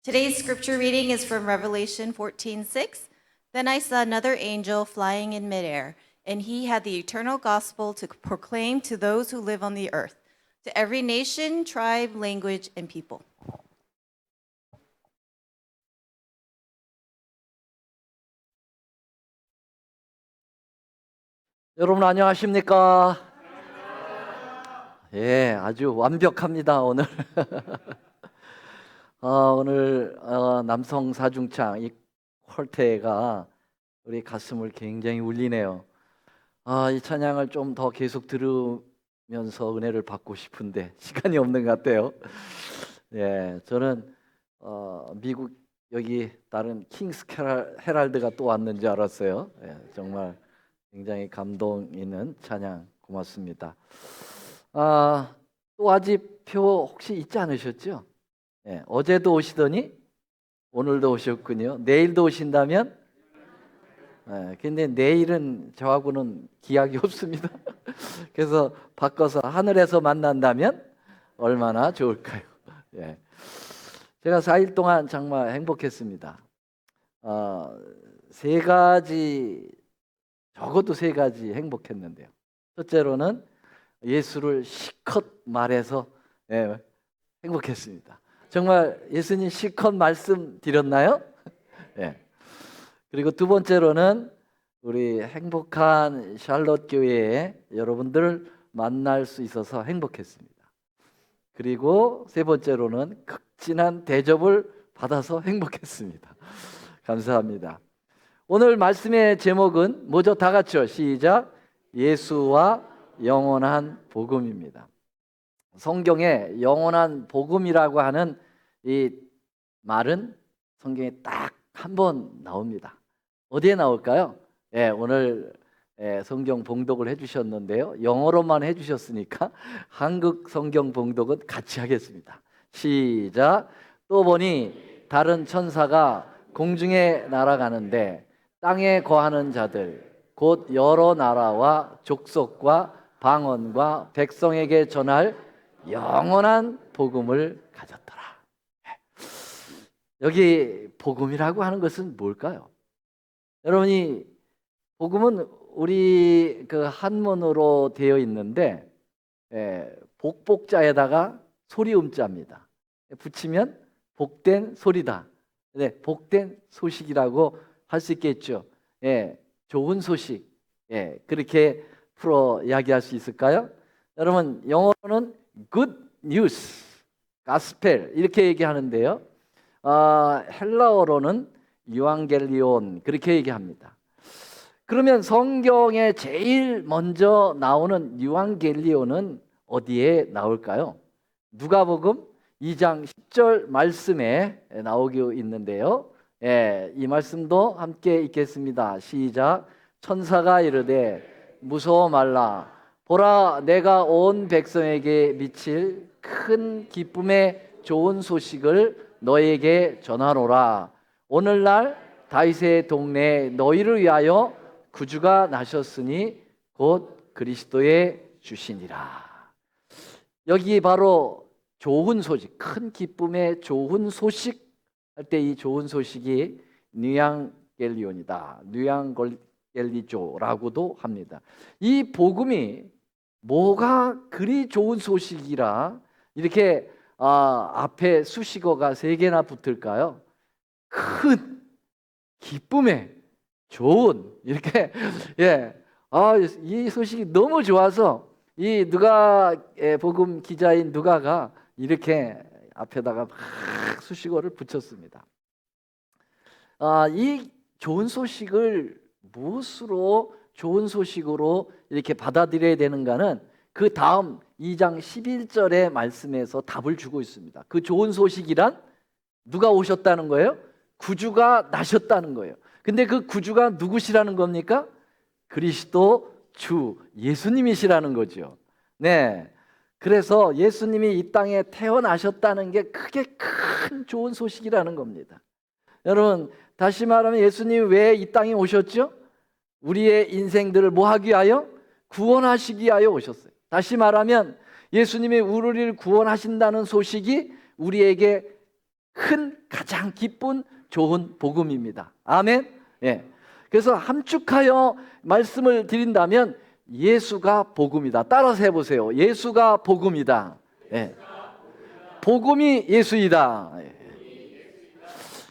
Today's scripture reading is from Revelation 14:6. Then I saw another angel flying in midair, and he had the eternal gospel to proclaim to those who live on the earth, to every nation, tribe, language, and people. 여러분 안녕하십니까? 예, 아주 완벽합니다 오늘. 오늘 남성 사중창 이 퀄테가 우리 가슴을 굉장히 울리네요. 이 찬양을 좀 더 계속 들으면서 은혜를 받고 싶은데 시간이 없는 것 같아요. 예, 저는 미국 여기 다른 킹스 헤랄드가 또 왔는 줄 알았어요. 예, 정말 굉장히 감동 있는 찬양 고맙습니다. 또 아직 표 혹시 있지 않으셨죠? 예, 어제도 오시더니 오늘도 오셨군요. 내일도 오신다면? 예, 근데 내일은 저하고는 기약이 없습니다. 그래서 바꿔서 하늘에서 만난다면 얼마나 좋을까요? 예. 제가 4일 동안 정말 행복했습니다. 세 가지, 적어도 세 가지 행복했는데요. 첫째로는 예수를 실컷 말해서 행복했습니다. 정말 예수님 실컷 말씀 드렸나요? 예. 그리고 두 번째로는 우리 행복한 샬롯 교회에 여러분들을 만날 수 있어서 행복했습니다. 그리고 세 번째로는 극진한 대접을 받아서 행복했습니다. 감사합니다. 오늘 말씀의 제목은 뭐죠? 다 같이요. 시작. 예수와 영원한 복음입니다. 성경에 영원한 복음이라고 하는 이 말은 성경에 딱 한 번 나옵니다. 어디에 나올까요? 오늘 성경 봉독을 해주셨는데요. 영어로만 해주셨으니까 한국 성경 봉독은 같이 하겠습니다. 시작. 또 보니 다른 천사가 공중에 날아가는데 땅에 거하는 자들 곧 여러 나라와 족속과 방언과 백성에게 전할 영원한 복음을 가졌더라. 여기 복음이라고 하는 것은 뭘까요? 여러분이 복음은 우리 그 한문으로 되어 있는데 복복자에다가 소리음자입니다. 붙이면 복된 소리다. 복된 소식이라고 할 수 있겠죠. 좋은 소식. 그렇게 풀어 이야기할 수 있을까요? 여러분 영어로는 good news, gospel 이렇게 얘기하는데요. 헬라어로는 유앙겔리온 그렇게 얘기합니다. 그러면 성경에 제일 먼저 나오는 유앙겔리온은 어디에 나올까요? 누가복음 2장 10절 말씀에 나오고 있는데요. 이 말씀도 함께 읽겠습니다. 시작. 천사가 이르되 무서워 말라. 보라, 내가 온 백성에게 미칠 큰 기쁨의 좋은 소식을 너에게 전하노라. 오늘날 다윗의 동네에 너희를 위하여 구주가 나셨으니 곧 그리스도의 주시니라. 여기 바로 좋은 소식, 큰 기쁨의 좋은 소식 할 때 이 좋은 소식이 뉴앙겔리온이다. 뉴앙겔리조라고도 합니다. 이 복음이 뭐가 그리 좋은 소식이라 이렇게 앞에 수식어가 3개나 붙을까요? 큰 기쁨의 좋은 이렇게 이 소식이 너무 좋아서 이 누가복음 기자인 누가가 이렇게 앞에다가 막 수식어를 붙였습니다. 이 좋은 소식을 무엇으로 좋은 소식으로 이렇게 받아들여야 되는가는 그 다음 2장 11절의 말씀에서 답을 주고 있습니다. 그 좋은 소식이란 누가 오셨다는 거예요? 구주가 나셨다는 거예요. 근데 그 구주가 누구시라는 겁니까? 그리스도 주 예수님이시라는 거죠. 그래서 예수님이 이 땅에 태어나셨다는 게 크게 큰 좋은 소식이라는 겁니다. 여러분 다시 말하면 예수님이 왜 이 땅에 오셨죠? 우리의 인생들을 뭐 하기 위하여? 구원하시기 위하여 오셨어요. 다시 말하면 예수님이 우리를 구원하신다는 소식이 우리에게 큰 가장 기쁜 좋은 복음입니다. 아멘. 예. 그래서 함축하여 말씀을 드린다면 예수가 복음이다. 따라서 해보세요. 예수가 복음이다. 예. 복음이 예수이다. 예.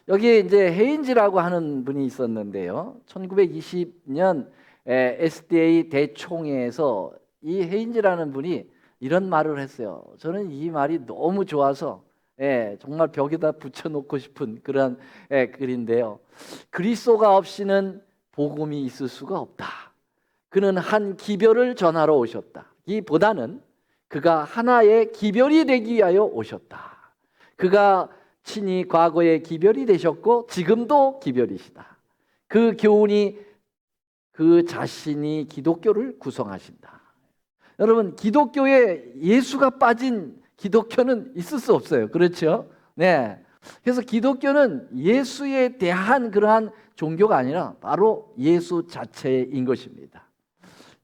여기 이제 헤인즈라고 하는 분이 있었는데요. 1920년 SDA 대총회에서 이 헤인즈라는 분이 이런 말을 했어요. 저는 이 말이 너무 좋아서 정말 벽에다 붙여놓고 싶은 그런 글인데요. 그리스도가 없이는 복음이 있을 수가 없다. 그는 한 기별을 전하러 오셨다. 이보다는 그가 하나의 기별이 되기 위하여 오셨다. 그가 친히 과거에 기별이 되셨고 지금도 기별이시다. 그 교훈이 그 자신이 기독교를 구성하신다. 여러분, 기독교에 예수가 빠진 기독교는 있을 수 없어요. 그렇죠? 네. 그래서 기독교는 예수에 대한 그러한 종교가 아니라 바로 예수 자체인 것입니다.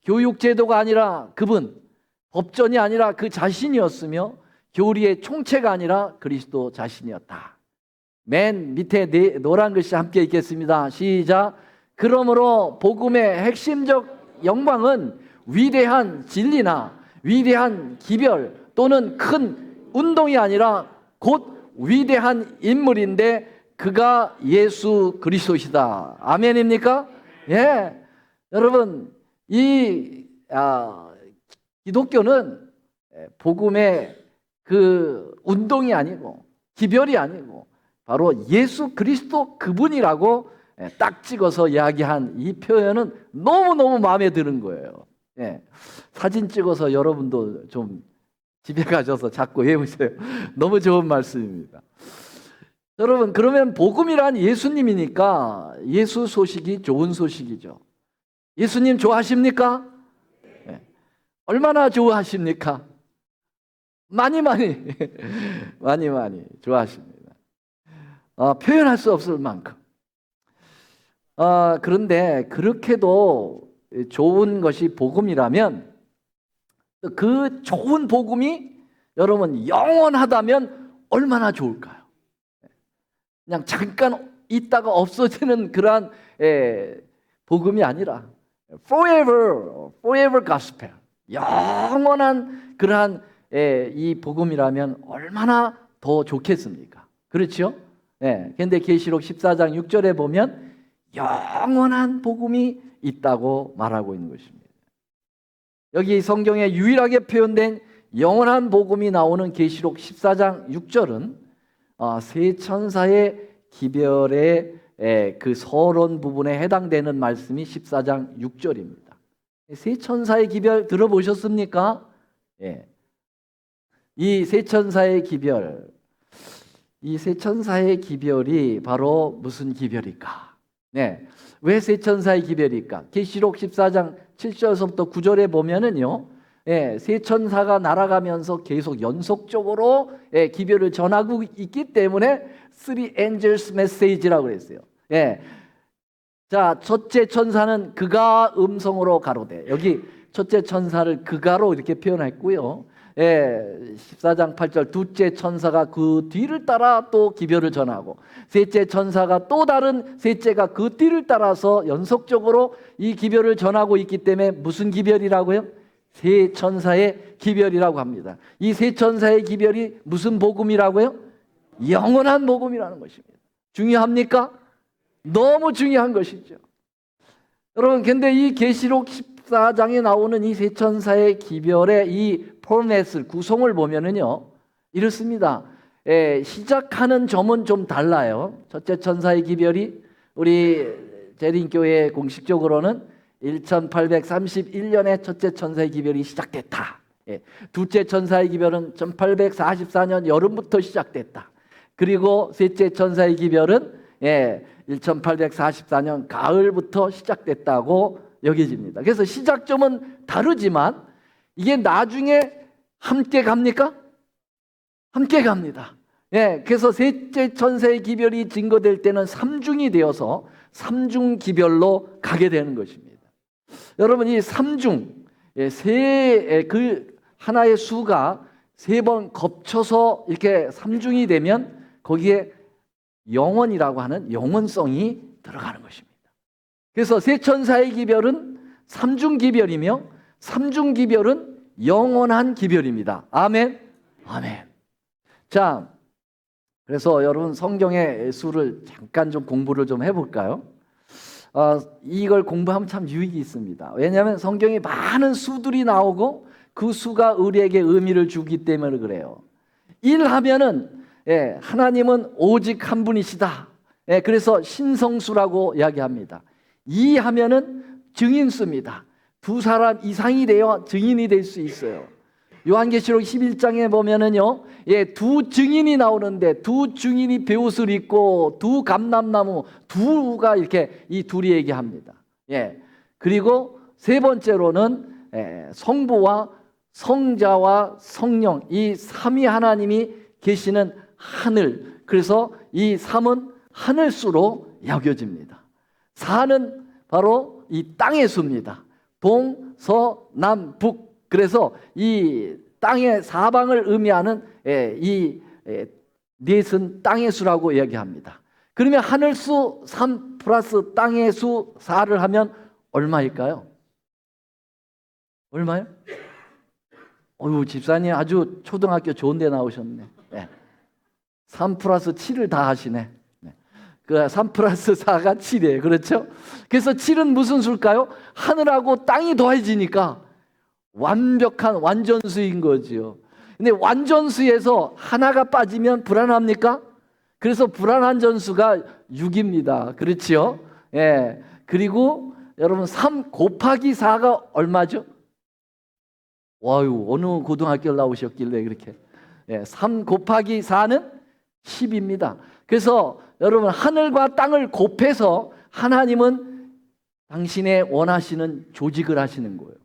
교육제도가 아니라 그분, 법전이 아니라 그 자신이었으며 교리의 총체가 아니라 그리스도 자신이었다. 맨 밑에 노란 글씨 함께 읽겠습니다. 시작. 그러므로 복음의 핵심적 영광은 위대한 진리나 위대한 기별 또는 큰 운동이 아니라 곧 위대한 인물인데 그가 예수 그리스도시다. 아멘입니까? 예. 여러분, 이 기독교는 복음의 그 운동이 아니고 기별이 아니고 바로 예수 그리스도 그분이라고 딱 찍어서 이야기한 이 표현은 너무너무 마음에 드는 거예요. 예. 사진 찍어서 여러분도 좀 집에 가셔서 자꾸 외우세요. 너무 좋은 말씀입니다. 여러분, 그러면 복음이란 예수님이니까 예수 소식이 좋은 소식이죠. 예수님 좋아하십니까? 예. 얼마나 좋아하십니까? 많이 좋아하십니다. 표현할 수 없을 만큼. 그런데 그렇게도 좋은 것이 복음이라면 그 좋은 복음이 여러분 영원하다면 얼마나 좋을까요? 그냥 잠깐 있다가 없어지는 그러한 복음이 아니라 forever gospel, 영원한 그러한 이 복음이라면 얼마나 더 좋겠습니까? 그렇죠? 그런데 계시록 14장 6절에 보면 영원한 복음이 있다고 말하고 있는 것입니다. 여기 성경에 유일하게 표현된 영원한 복음이 나오는 계시록 14장 6절은 세 천사의 기별의 그 서론 부분에 해당되는 말씀이 14장 6절입니다. 세 천사의 기별 들어보셨습니까? 이 세 천사의 기별, 이 세 천사의 기별이 바로 무슨 기별일까? 왜 세 천사의 기별일까? 계시록 14장 7절에서부터 9절에 보면은요, 세 천사가 날아가면서 계속 연속적으로 기별을 전하고 있기 때문에 Three Angels Message라고 그랬어요. 자, 첫째 천사는 그가 음성으로 가로되, 여기 첫째 천사를 그가로 이렇게 표현했고요. 14장 8절 둘째 천사가 그 뒤를 따라 또 기별을 전하고, 셋째 천사가 또 다른 셋째가 그 뒤를 따라서 연속적으로 이 기별을 전하고 있기 때문에 무슨 기별이라고요? 세 천사의 기별이라고 합니다. 이 세 천사의 기별이 무슨 복음이라고요? 영원한 복음이라는 것입니다. 중요합니까? 너무 중요한 것이죠. 여러분, 근데 이 계시록 14장에 나오는 이 세 천사의 기별의 이 포맷을, 구성을 보면은요, 이렇습니다. 시작하는 점은 좀 달라요. 첫째 천사의 기별이 우리 재림교회 공식적으로는 1831년에 첫째 천사의 기별이 시작됐다. 둘째 천사의 기별은 1844년 여름부터 시작됐다. 그리고 셋째 천사의 기별은 1844년 가을부터 시작됐다고 여겨집니다. 그래서 시작점은 다르지만 이게 나중에 함께 갑니까? 함께 갑니다. 그래서 셋째 천사의 기별이 증거될 때는 삼중이 되어서 삼중 기별로 가게 되는 것입니다. 여러분, 이 삼중, 그 하나의 수가 세 번 겹쳐서 이렇게 삼중이 되면 거기에 영원이라고 하는 영원성이 들어가는 것입니다. 그래서 세 천사의 기별은 삼중기별이며 삼중기별은 영원한 기별입니다. 아멘. 아멘. 자, 그래서 여러분 성경의 수를 잠깐 좀 공부를 좀 해볼까요? 이걸 공부하면 참 유익이 있습니다. 왜냐하면 성경에 많은 수들이 나오고 그 수가 우리에게 의미를 주기 때문에 그래요. 1 하면은 하나님은 오직 한 분이시다. 그래서 신성수라고 이야기합니다. 2 하면은 증인수입니다. 두 사람 이상이 되어 증인이 될 수 있어요. 요한계시록 11장에 보면은요, 두 증인이 나오는데 두 증인이 베옷을 입고 두 감람나무 두가 이렇게 이 둘이 얘기합니다. 그리고 세 번째로는 성부와 성자와 성령 이 삼위 하나님이 계시는 하늘. 그래서 이 삼은 하늘수로 여겨집니다. 사는 바로 이 땅의 수입니다. 동, 서, 남, 북. 그래서 이 땅의 사방을 의미하는 이 넷은 땅의 수라고 이야기합니다. 그러면 하늘수 3 플러스 땅의 수 4를 하면 얼마일까요? 얼마요? 어유 집사님 아주 초등학교 좋은 데 나오셨네. 3 플러스 7을 다 하시네. 그 3 플러스 4가 7이에요. 그렇죠? 그래서 7은 무슨 수일까요? 하늘하고 땅이 더해지니까 완벽한 완전수인 거지요. 근데 완전수에서 하나가 빠지면 불안합니까? 그래서 불안한 전수가 6입니다. 그렇지요? 그리고 여러분 3 곱하기 4가 얼마죠? 와유, 어느 고등학교 나오셨길래 그렇게. 3 곱하기 4는 10입니다. 그래서 여러분 하늘과 땅을 곱해서 하나님은 당신의 원하시는 조직을 하시는 거예요.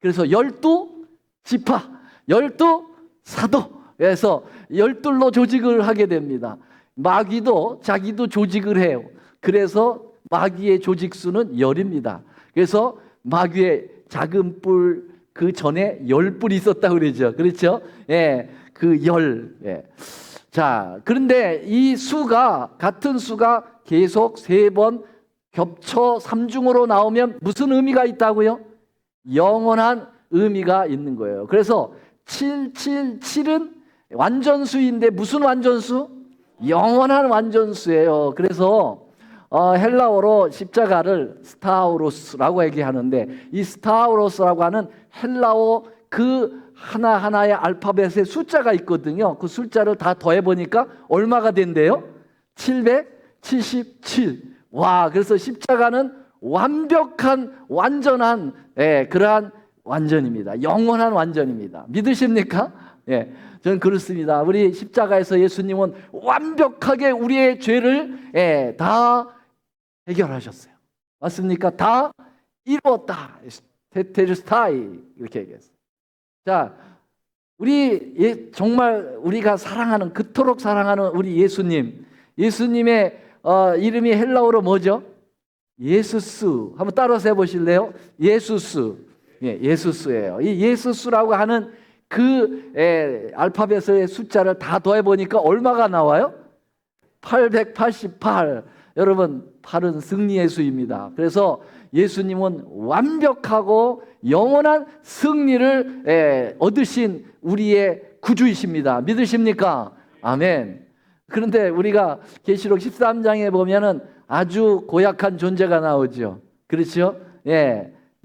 그래서 12지파, 12사도에서 12로 조직을 하게 됩니다. 마귀도 자기도 조직을 해요. 그래서 마귀의 조직수는 10입니다. 그래서 마귀의 작은 뿔 그 전에 10뿔이 있었다고 그러죠. 그렇죠? 그 10. 자, 그런데 이 수가 같은 수가 계속 3번 겹쳐 3중으로 나오면 무슨 의미가 있다고요? 영원한 의미가 있는 거예요. 그래서 777은 완전수인데 무슨 완전수? 영원한 완전수예요. 그래서 헬라어로 십자가를 스타우로스라고 얘기하는데 이 스타우로스라고 하는 헬라어 그 하나하나의 알파벳에 숫자가 있거든요. 그 숫자를 다 더해보니까 얼마가 된대요? 777. 와, 그래서 십자가는 완벽한 완전한 그러한 완전입니다. 영원한 완전입니다. 믿으십니까? 저는 그렇습니다. 우리 십자가에서 예수님은 완벽하게 우리의 죄를 다 해결하셨어요. 맞습니까? 다 이루었다. 테테르스타이 이렇게 얘기했어요. 자, 우리 정말 우리가 사랑하는 그토록 사랑하는 우리 예수님의 이름이 헬라어로 뭐죠? 예수스. 한번 따라서 해보실래요? 예수스. 예수스예요. 이 예수스라고 하는 그 알파벳의 숫자를 다 더해보니까 얼마가 나와요? 888. 여러분 8은 승리의 수입니다. 그래서 예수님은 완벽하고 영원한 승리를 얻으신 우리의 구주이십니다. 믿으십니까? 아멘. 그런데 우리가 계시록 13장에 보면은 아주 고약한 존재가 나오죠. 그렇죠?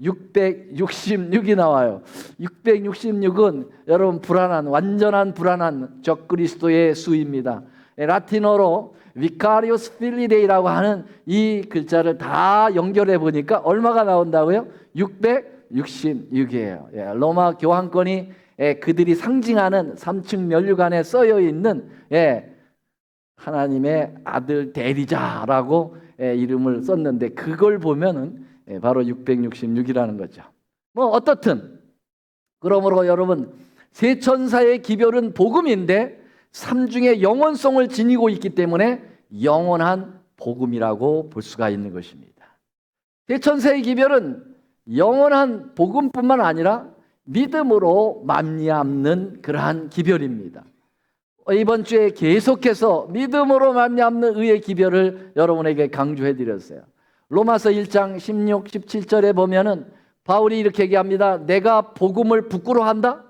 666이 나와요. 666은 여러분 완전한 불안한 적그리스도의 수입니다. 라틴어로 비카리오스 필리데이라고 하는 이 글자를 다 연결해 보니까 얼마가 나온다고요? 666이에요. 로마 교황권이 그들이 상징하는 3층 면류관에 써여 있는 하나님의 아들 대리자라고 이름을 썼는데 그걸 보면은 바로 666이라는 거죠. 뭐 어떻든 그러므로 여러분 세 천사의 기별은 복음인데 삼중의 영원성을 지니고 있기 때문에 영원한 복음이라고 볼 수가 있는 것입니다. 세 천사의 기별은 영원한 복음뿐만 아니라 믿음으로 말미암는 그러한 기별입니다. 이번 주에 계속해서 믿음으로 말미암는 의의 기별을 여러분에게 강조해 드렸어요. 로마서 1장 16, 17절에 보면은 바울이 이렇게 얘기합니다. 내가 복음을 부끄러워한다?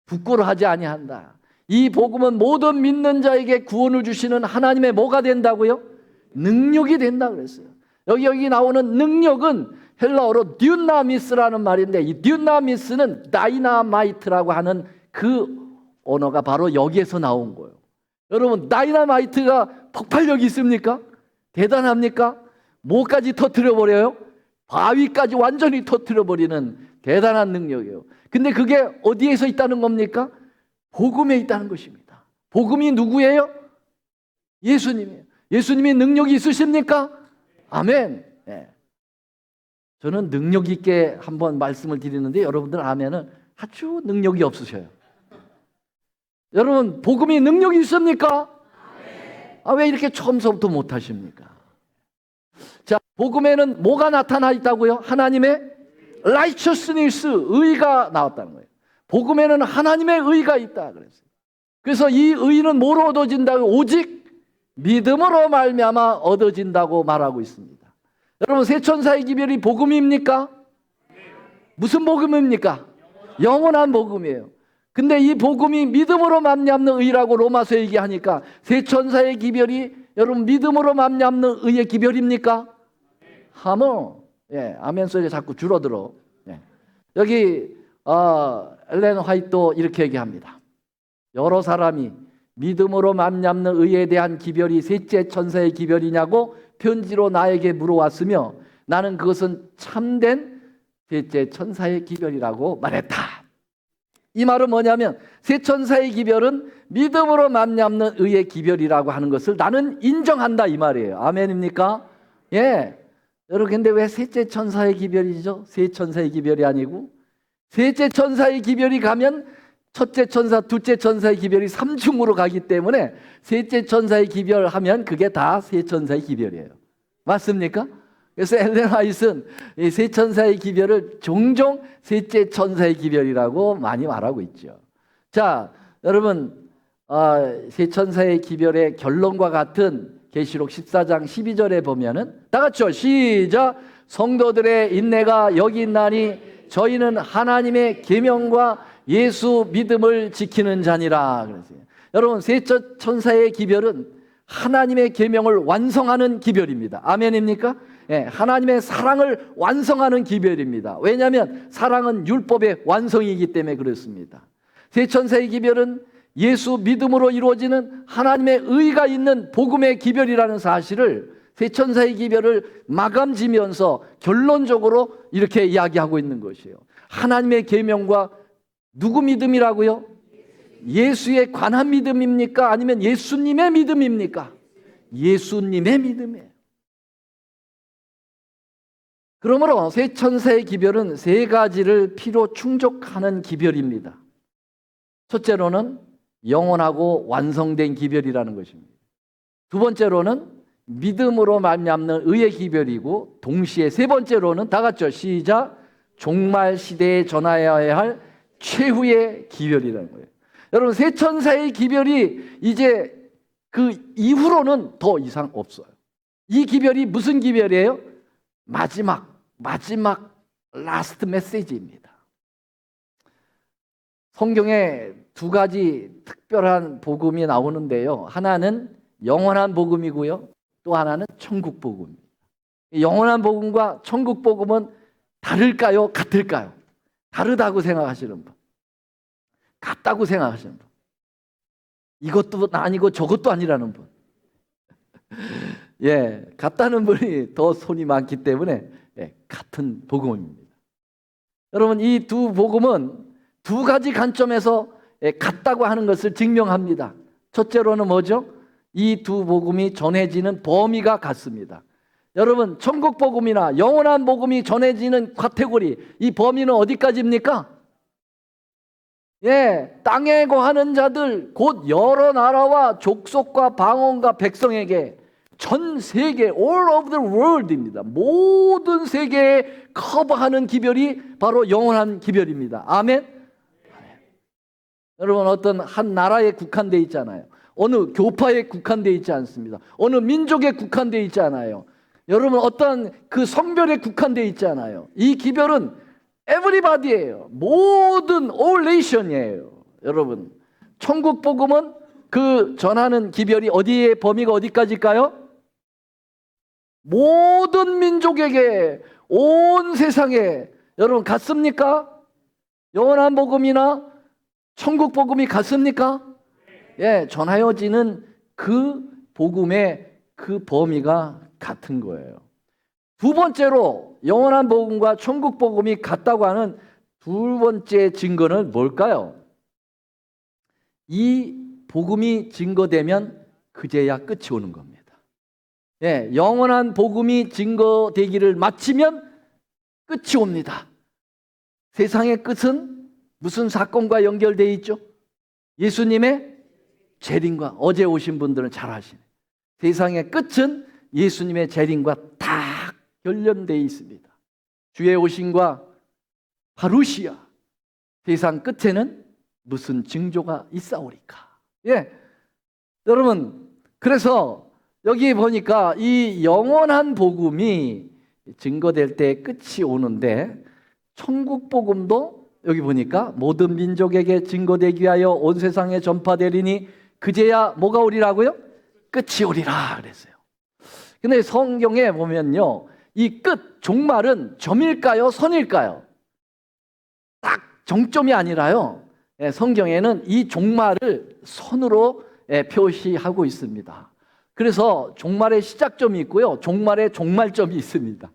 부끄러워하지 아니한다. 이 복음은 모든 믿는 자에게 구원을 주시는 하나님의 뭐가 된다고요? 능력이 된다 그랬어요. 여기 나오는 능력은 헬라어로 듀나미스라는 말인데, 이 듀나미스는 다이나마이트라고 하는 그 언어가 바로 여기에서 나온 거예요. 여러분, 다이나마이트가 폭발력이 있습니까? 대단합니까? 뭐까지 터뜨려 버려요? 바위까지 완전히 터뜨려 버리는 대단한 능력이에요. 근데 그게 어디에서 있다는 겁니까? 복음에 있다는 것입니다. 복음이 누구예요? 예수님이에요. 예수님이 능력이 있으십니까? 아멘. 네. 저는 능력 있게 한번 말씀을 드리는데 여러분들 아멘은 아주 능력이 없으셔요. 여러분, 복음이 능력이 있습니까? 왜 이렇게 처음서부터 못하십니까? 자, 복음에는 뭐가 나타나 있다고요? 하나님의 righteousness, 의가 나왔다는 거예요. 복음에는 하나님의 의가 있다 그랬어요. 그래서 이 의는 뭐로 얻어진다고? 오직 믿음으로 말미암아 얻어진다고 말하고 있습니다. 여러분, 세 천사의 기별이 복음입니까? 무슨 복음입니까? 영원한 복음이에요. 근데 이 복음이 믿음으로 말미암는 의라고 로마서 얘기하니까 세 천사의 기별이 여러분 믿음으로 말미암는 의의 기별입니까? 하모. 예, 아멘 소리가 자꾸 줄어들어. 예. 여기 엘렌 화이트도 이렇게 얘기합니다. 여러 사람이 믿음으로 말미암는 의에 대한 기별이 셋째 천사의 기별이냐고 편지로 나에게 물어왔으며 나는 그것은 참된 셋째 천사의 기별이라고 말했다. 이 말은 뭐냐면 세 천사의 기별은 믿음으로 말미암는 의의 기별이라고 하는 것을 나는 인정한다 이 말이에요. 아멘입니까? 예. 여러분, 근데 왜 셋째 천사의 기별이죠? 세 천사의 기별이 아니고 셋째 천사의 기별이 가면 첫째 천사, 둘째 천사의 기별이 삼중으로 가기 때문에 셋째 천사의 기별하면 그게 다 세 천사의 기별이에요. 맞습니까? 그래서 엘렌 화이트는 이 세 천사의 기별을 종종 셋째 천사의 기별이라고 많이 말하고 있죠. 자, 여러분, 세 천사의 기별의 결론과 같은 계시록 14장 12절에 보면은 다 같이요. 시작. 성도들의 인내가 여기 있나니 저희는 하나님의 계명과 예수 믿음을 지키는 자니라. 그랬어요. 여러분, 세 천사의 기별은 하나님의 계명을 완성하는 기별입니다. 아멘입니까? 예, 하나님의 사랑을 완성하는 기별입니다. 왜냐하면 사랑은 율법의 완성이기 때문에 그렇습니다. 세 천사의 기별은 예수 믿음으로 이루어지는 하나님의 의가 있는 복음의 기별이라는 사실을 세 천사의 기별을 마감지면서 결론적으로 이렇게 이야기하고 있는 것이에요. 하나님의 계명과 누구 믿음이라고요? 예수에 관한 믿음입니까? 아니면 예수님의 믿음입니까? 예수님의 믿음이에요. 그러므로 세 천사의 기별은 세 가지를 필요 충족하는 기별입니다. 첫째로는 영원하고 완성된 기별이라는 것입니다. 두 번째로는 믿음으로 말미암는 의의 기별이고 동시에 세 번째로는 다 같이요. 시작. 종말 시대에 전하여야 할 최후의 기별이라는 거예요. 여러분, 세 천사의 기별이 이제 그 이후로는 더 이상 없어요. 이 기별이 무슨 기별이에요? 마지막 라스트 메시지입니다. 성경에 두 가지 특별한 복음이 나오는데요. 하나는 영원한 복음이고요. 또 하나는 천국 복음입니다. 영원한 복음과 천국 복음은 다를까요? 같을까요? 다르다고 생각하시는 분, 같다고 생각하시는 분, 이것도 아니고 저것도 아니라는 분, 예, 같다는 분이 더 손이 많기 때문에 같은 복음입니다. 여러분, 이 두 복음은 두 가지 관점에서 같다고 하는 것을 증명합니다. 첫째로는 뭐죠? 이 두 복음이 전해지는 범위가 같습니다. 여러분, 천국 복음이나 영원한 복음이 전해지는 카테고리, 이 범위는 어디까지입니까? 예, 땅에 거하는 자들, 곧 여러 나라와 족속과 방언과 백성에게 전 세계, all over the world입니다. 모든 세계에 커버하는 기별이 바로 영원한 기별입니다. 아멘? 아멘. 여러분, 어떤 한 나라에 국한되어 있잖아요. 어느 교파에 국한되어 있지 않습니다. 어느 민족에 국한되어 있지 않아요. 여러분 어떤 그 성별에 국한되어 있지 않아요. 이 기별은 everybody예요. 모든 all nation이에요. 여러분 천국 복음은 그 전하는 기별이 어디에 범위가 어디까지일까요? 모든 민족에게 온 세상에 여러분 같습니까? 영원한 복음이나 천국 복음이 같습니까? 예, 전하여지는 그 복음의 그 범위가 같은 거예요. 두 번째로 영원한 복음과 천국 복음이 같다고 하는 두 번째 증거는 뭘까요? 이 복음이 증거되면 그제야 끝이 오는 겁니다. 예, 영원한 복음이 증거되기를 마치면 끝이 옵니다. 세상의 끝은 무슨 사건과 연결되어 있죠? 예수님의 재림과 어제 오신 분들은 잘 아시네. 세상의 끝은 예수님의 재림과 다 관련되어 있습니다. 주의 오심과 파루시아 세상 끝에는 무슨 징조가 있사오리까? 예, 여러분 그래서 여기 보니까 이 영원한 복음이 증거될 때 끝이 오는데 천국 복음도 여기 보니까 모든 민족에게 증거되기 위하여 온 세상에 전파되리니 그제야 뭐가 오리라고요? 끝이 오리라 그랬어요. 근데 성경에 보면요, 이 끝, 종말은 점일까요? 선일까요? 딱 정점이 아니라요, 성경에는 이 종말을 선으로 표시하고 있습니다. 그래서 종말의 시작점이 있고요, 종말의 종말점이 있습니다.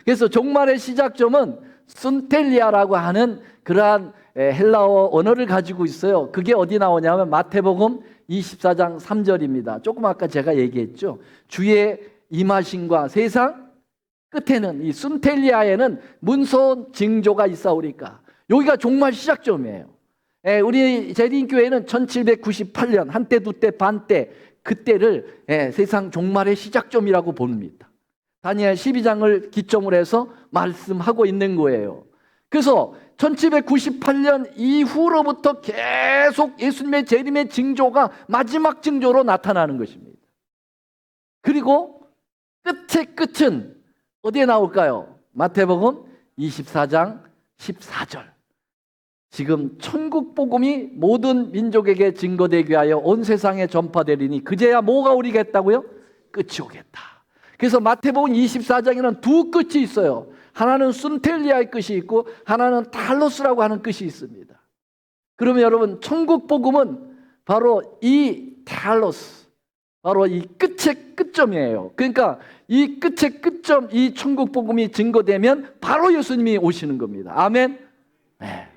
그래서 종말의 시작점은 순텔리아라고 하는 그러한 헬라어 언어를 가지고 있어요. 그게 어디 나오냐면 마태복음 24장 3절입니다. 조금 아까 제가 얘기했죠. 주의 임하심과 세상 끝에는 이 순텔리아에는 문서온 징조가 있사오리까. 여기가 종말 시작점이에요. 우리 재림교회는 1798년 한때 두때 반때 그때를 세상 종말의 시작점이라고 봅니다. 다니엘 12장을 기점으로 해서 말씀하고 있는 거예요. 그래서 1798년 이후로부터 계속 예수님의 재림의 징조가 마지막 징조로 나타나는 것입니다. 그리고 끝의 끝은 어디에 나올까요? 마태복음 24장 14절. 지금 천국 복음이 모든 민족에게 증거되기 위하여 온 세상에 전파되리니 그제야 뭐가 오리겠다고요? 끝이 오겠다. 그래서 마태복음 24장에는 두 끝이 있어요. 하나는 순텔리아의 끝이 있고 하나는 탈로스라고 하는 끝이 있습니다. 그러면 여러분 천국 복음은 바로 이 탈로스, 바로 이 끝의 끝점이에요. 그러니까 이 끝의 끝점, 이 천국 복음이 증거되면 바로 예수님이 오시는 겁니다. 아멘. 네.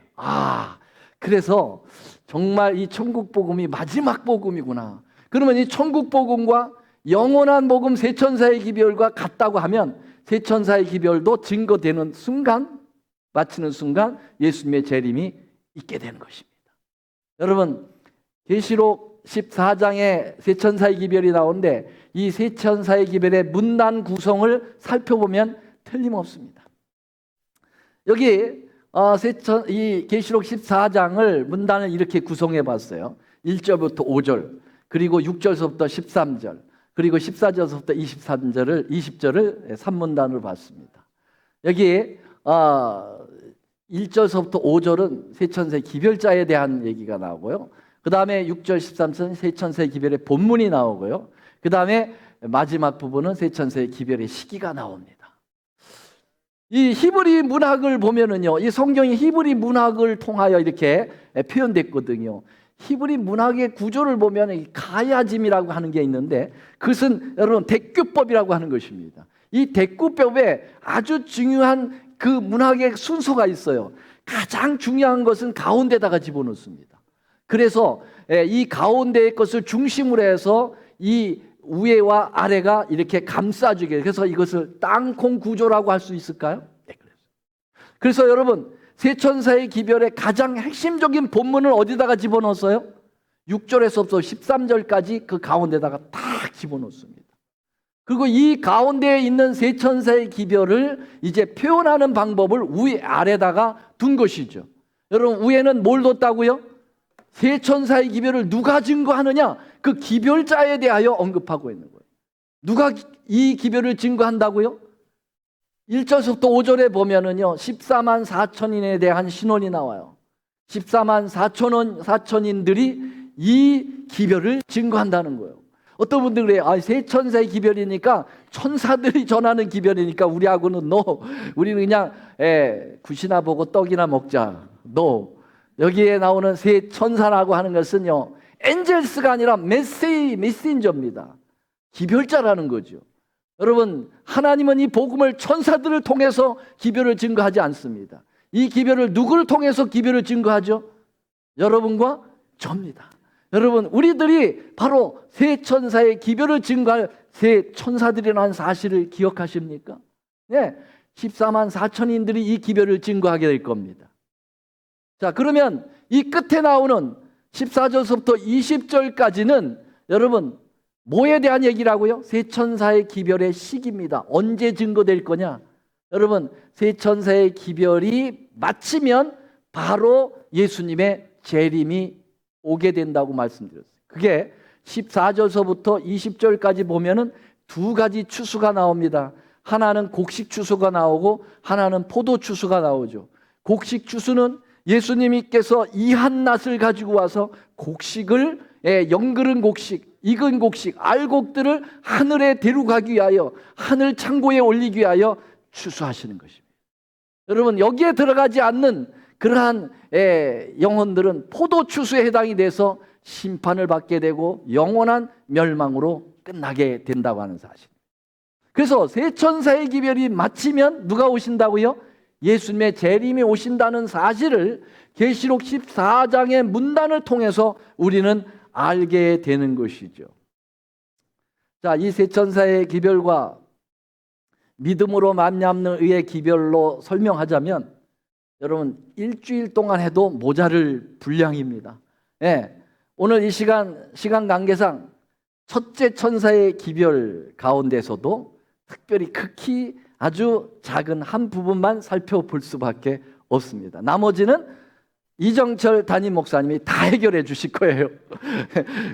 그래서 정말 이 천국 복음이 마지막 복음이구나. 그러면 이 천국 복음과 영원한 복음 세천사의 기별과 같다고 하면 세천사의 기별도 증거되는 순간, 마치는 순간 예수님의 재림이 있게 되는 것입니다. 여러분 계시록 14장에 세천사의 기별이 나오는데 이 세천사의 기별의 문단 구성을 살펴보면 틀림없습니다. 여기 이 계시록 14장을 문단을 이렇게 구성해 봤어요. 1절부터 5절, 그리고 6절서부터 13절, 그리고 14절서부터 20절을 3문단으로 봤습니다. 여기 1절서부터 5절은 세천세 기별자에 대한 얘기가 나오고요. 그 다음에 6절 13절은 세천세 기별의 본문이 나오고요. 그 다음에 마지막 부분은 세천세 기별의 시기가 나옵니다. 이 히브리 문학을 보면은요, 이 성경이 히브리 문학을 통하여 이렇게 표현됐거든요. 히브리 문학의 구조를 보면 이 가야짐이라고 하는 게 있는데 그것은 여러분 대꾸법이라고 하는 것입니다. 이 대꾸법에 아주 중요한 그 문학의 순서가 있어요. 가장 중요한 것은 가운데다가 집어넣습니다. 그래서 이 가운데의 것을 중심으로 해서 이 위에와 아래가 이렇게 감싸주게, 그래서 이것을 땅콩 구조라고 할 수 있을까요? 네, 그래서 여러분 세천사의 기별의 가장 핵심적인 본문을 어디다가 집어넣었어요? 6절에서부터 13절까지 그 가운데다가 딱 집어넣습니다. 그리고 이 가운데에 있는 세천사의 기별을 이제 표현하는 방법을 위 아래다가 둔 것이죠. 여러분 위에는 뭘 뒀다고요? 세천사의 기별을 누가 증거하느냐? 그 기별자에 대하여 언급하고 있는 거예요. 누가 이 기별을 증거한다고요? 1절부터 5절에 보면은요, 14만 4천인에 대한 신원이 나와요. 14만 4천인들이 이 기별을 증거한다는 거예요. 어떤 분들이 그래요. 세 천사의 기별이니까 천사들이 전하는 기별이니까 우리하고는 우리는 그냥 굿이나 보고 떡이나 먹자. 여기에 나오는 세 천사라고 하는 것은요, 엔젤스가 아니라 메신저입니다. 기별자라는 거죠. 여러분, 하나님은 이 복음을 천사들을 통해서 기별을 증거하지 않습니다. 이 기별을 누구를 통해서 기별을 증거하죠? 여러분과 저입니다. 여러분, 우리들이 바로 세 천사의 기별을 증거할 세 천사들이라는 사실을 기억하십니까? 네, 14만 4천인들이 이 기별을 증거하게 될 겁니다. 자, 그러면 이 끝에 나오는 14절부터 20절까지는 여러분 뭐에 대한 얘기라고요? 세 천사의 기별의 시기입니다. 언제 증거될 거냐? 여러분, 세 천사의 기별이 마치면 바로 예수님의 재림이 오게 된다고 말씀드렸어요. 그게 14절서부터 20절까지 보면은 두 가지 추수가 나옵니다. 하나는 곡식 추수가 나오고 하나는 포도 추수가 나오죠. 곡식 추수는 예수님께서 이 한낫을 가지고 와서 곡식을 영그른 곡식, 익은 곡식, 알곡들을 하늘에 데려가기 위하여 하늘 창고에 올리기 위하여 추수하시는 것입니다. 여러분, 여기에 들어가지 않는 그러한 영혼들은 포도 추수에 해당이 돼서 심판을 받게 되고 영원한 멸망으로 끝나게 된다고 하는 사실. 그래서 세 천사의 기별이 마치면 누가 오신다고요? 예수님의 재림이 오신다는 사실을 계시록 14장의 문단을 통해서 우리는 알게 되는 것이죠. 자, 이 세 천사의 기별과 믿음으로 말미암는 의의 기별로 설명하자면 여러분, 일주일 동안 해도 모자를 분량입니다. 오늘 이 시간 관계상 첫째 천사의 기별 가운데서도 특별히 극히 아주 작은 한 부분만 살펴볼 수밖에 없습니다. 나머지는 이정철 담임 목사님이 다 해결해 주실 거예요.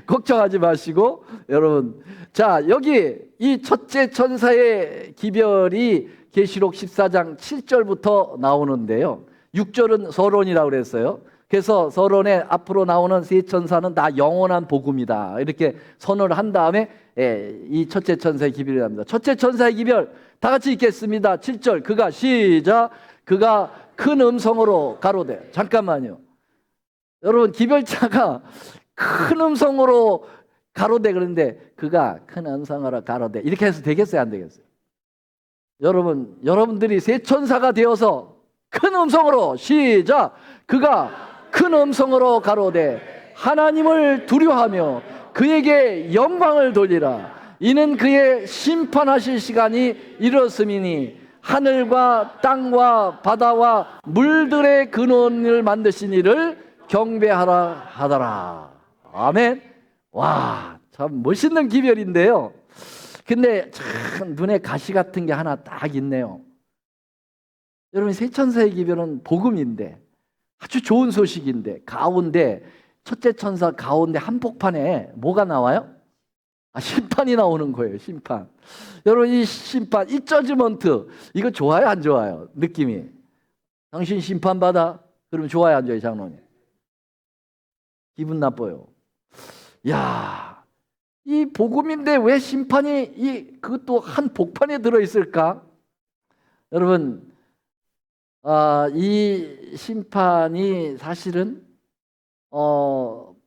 걱정하지 마시고 여러분, 자, 여기 이 첫째 천사의 기별이 계시록 14장 7절부터 나오는데요. 6절은 서론이라고 그랬어요. 그래서 서론에 앞으로 나오는 세 천사는 다 영원한 복음이다, 이렇게 선언을 한 다음에 이 첫째 천사의 기별이 납니다. 첫째 천사의 기별 다 같이 읽겠습니다. 7절, 그가 큰 음성으로 가로되. 잠깐만요. 여러분, 기별자가 큰 음성으로 가로되 그런데 그가 큰 음성으로 가로되 이렇게 해서 되겠어요, 안 되겠어요? 여러분들이 세 천사가 되어서 큰 음성으로 그가 큰 음성으로 가로되 하나님을 두려워하며 그에게 영광을 돌리라. 이는 그의 심판하실 시간이 이르렀음이니 하늘과 땅과 바다와 물들의 근원을 만드신 이를 경배하라 하더라. 아멘. 와, 참 멋있는 기별인데요. 근데 참 눈에 가시 같은 게 하나 딱 있네요. 여러분, 세 천사의 기별은 복음인데 아주 좋은 소식인데 가운데 첫째 천사 가운데 한복판에 뭐가 나와요? 심판이 나오는 거예요. 심판. 여러분, 이 심판, 이 저지먼트, 이거 좋아요, 안 좋아요? 느낌이. 당신 심판받아? 그러면 좋아요, 안 좋아요, 장로님? 기분 나빠요. 야, 이 복음인데 왜 심판이 그것도 한 복판에 들어있을까? 여러분, 이 심판이 사실은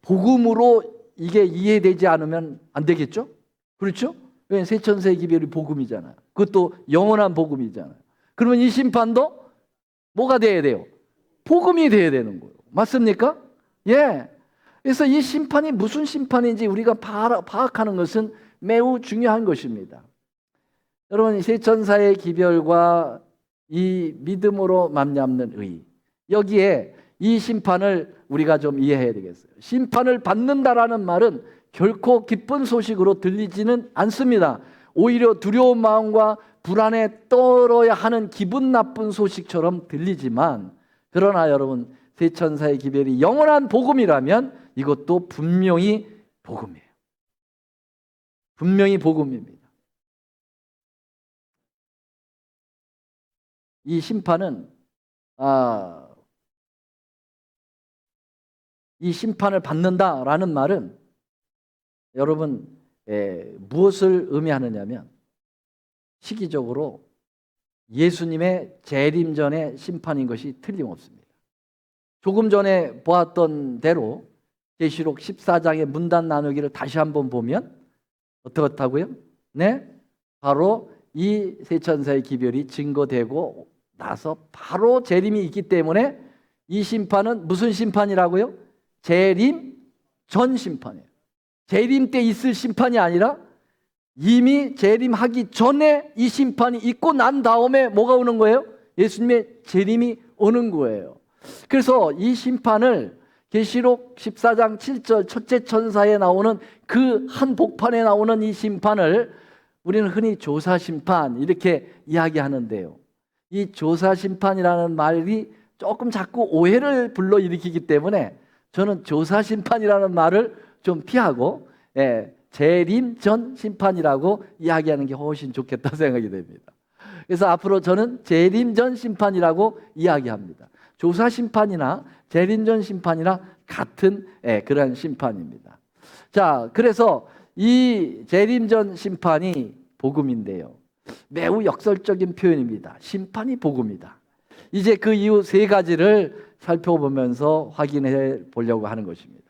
복음으로 이게 이해되지 않으면 안 되겠죠? 그렇죠? 왜냐하면 세 천사의 기별이 복음이잖아요. 그것도 영원한 복음이잖아요. 그러면 이 심판도 뭐가 돼야 돼요? 복음이 돼야 되는 거예요. 맞습니까? 예. 그래서 이 심판이 무슨 심판인지 우리가 파악하는 것은 매우 중요한 것입니다. 여러분, 세 천사의 기별과 이 믿음으로 말미암는 의, 여기에 이 심판을 우리가 좀 이해해야 되겠어요. 심판을 받는다라는 말은 결코 기쁜 소식으로 들리지는 않습니다. 오히려 두려운 마음과 불안에 떨어야 하는 기분 나쁜 소식처럼 들리지만, 그러나 여러분, 세 천사의 기별이 영원한 복음이라면 이것도 분명히 복음이에요. 분명히 복음입니다. 이 심판은 이 심판을 받는다라는 말은 여러분 무엇을 의미하느냐면 시기적으로 예수님의 재림 전의 심판인 것이 틀림없습니다. 조금 전에 보았던 대로 계시록 14장의 문단 나누기를 다시 한번 보면 어떻다고요? 네, 바로 이 세 천사의 기별이 증거되고 나서 바로 재림이 있기 때문에 이 심판은 무슨 심판이라고요? 재림 전 심판이에요. 재림 때 있을 심판이 아니라 이미 재림하기 전에 이 심판이 있고 난 다음에 뭐가 오는 거예요? 예수님의 재림이 오는 거예요. 그래서 이 심판을 계시록 14장 7절 첫째 천사에 나오는 그 한 복판에 나오는 이 심판을 우리는 흔히 조사심판 이렇게 이야기하는데요. 이 조사심판이라는 말이 조금 자꾸 오해를 불러일으키기 때문에 저는 조사심판이라는 말을 좀 피하고 재림 전 심판이라고 이야기하는 게 훨씬 좋겠다 생각이 됩니다. 그래서 앞으로 저는 재림 전 심판이라고 이야기합니다. 조사심판이나 재림 전 심판이나 같은 그런 심판입니다. 자, 그래서 이 재림 전 심판이 복음인데요. 매우 역설적인 표현입니다. 심판이 복음이다. 이제 그 이유 세 가지를 살펴보면서 확인해 보려고 하는 것입니다.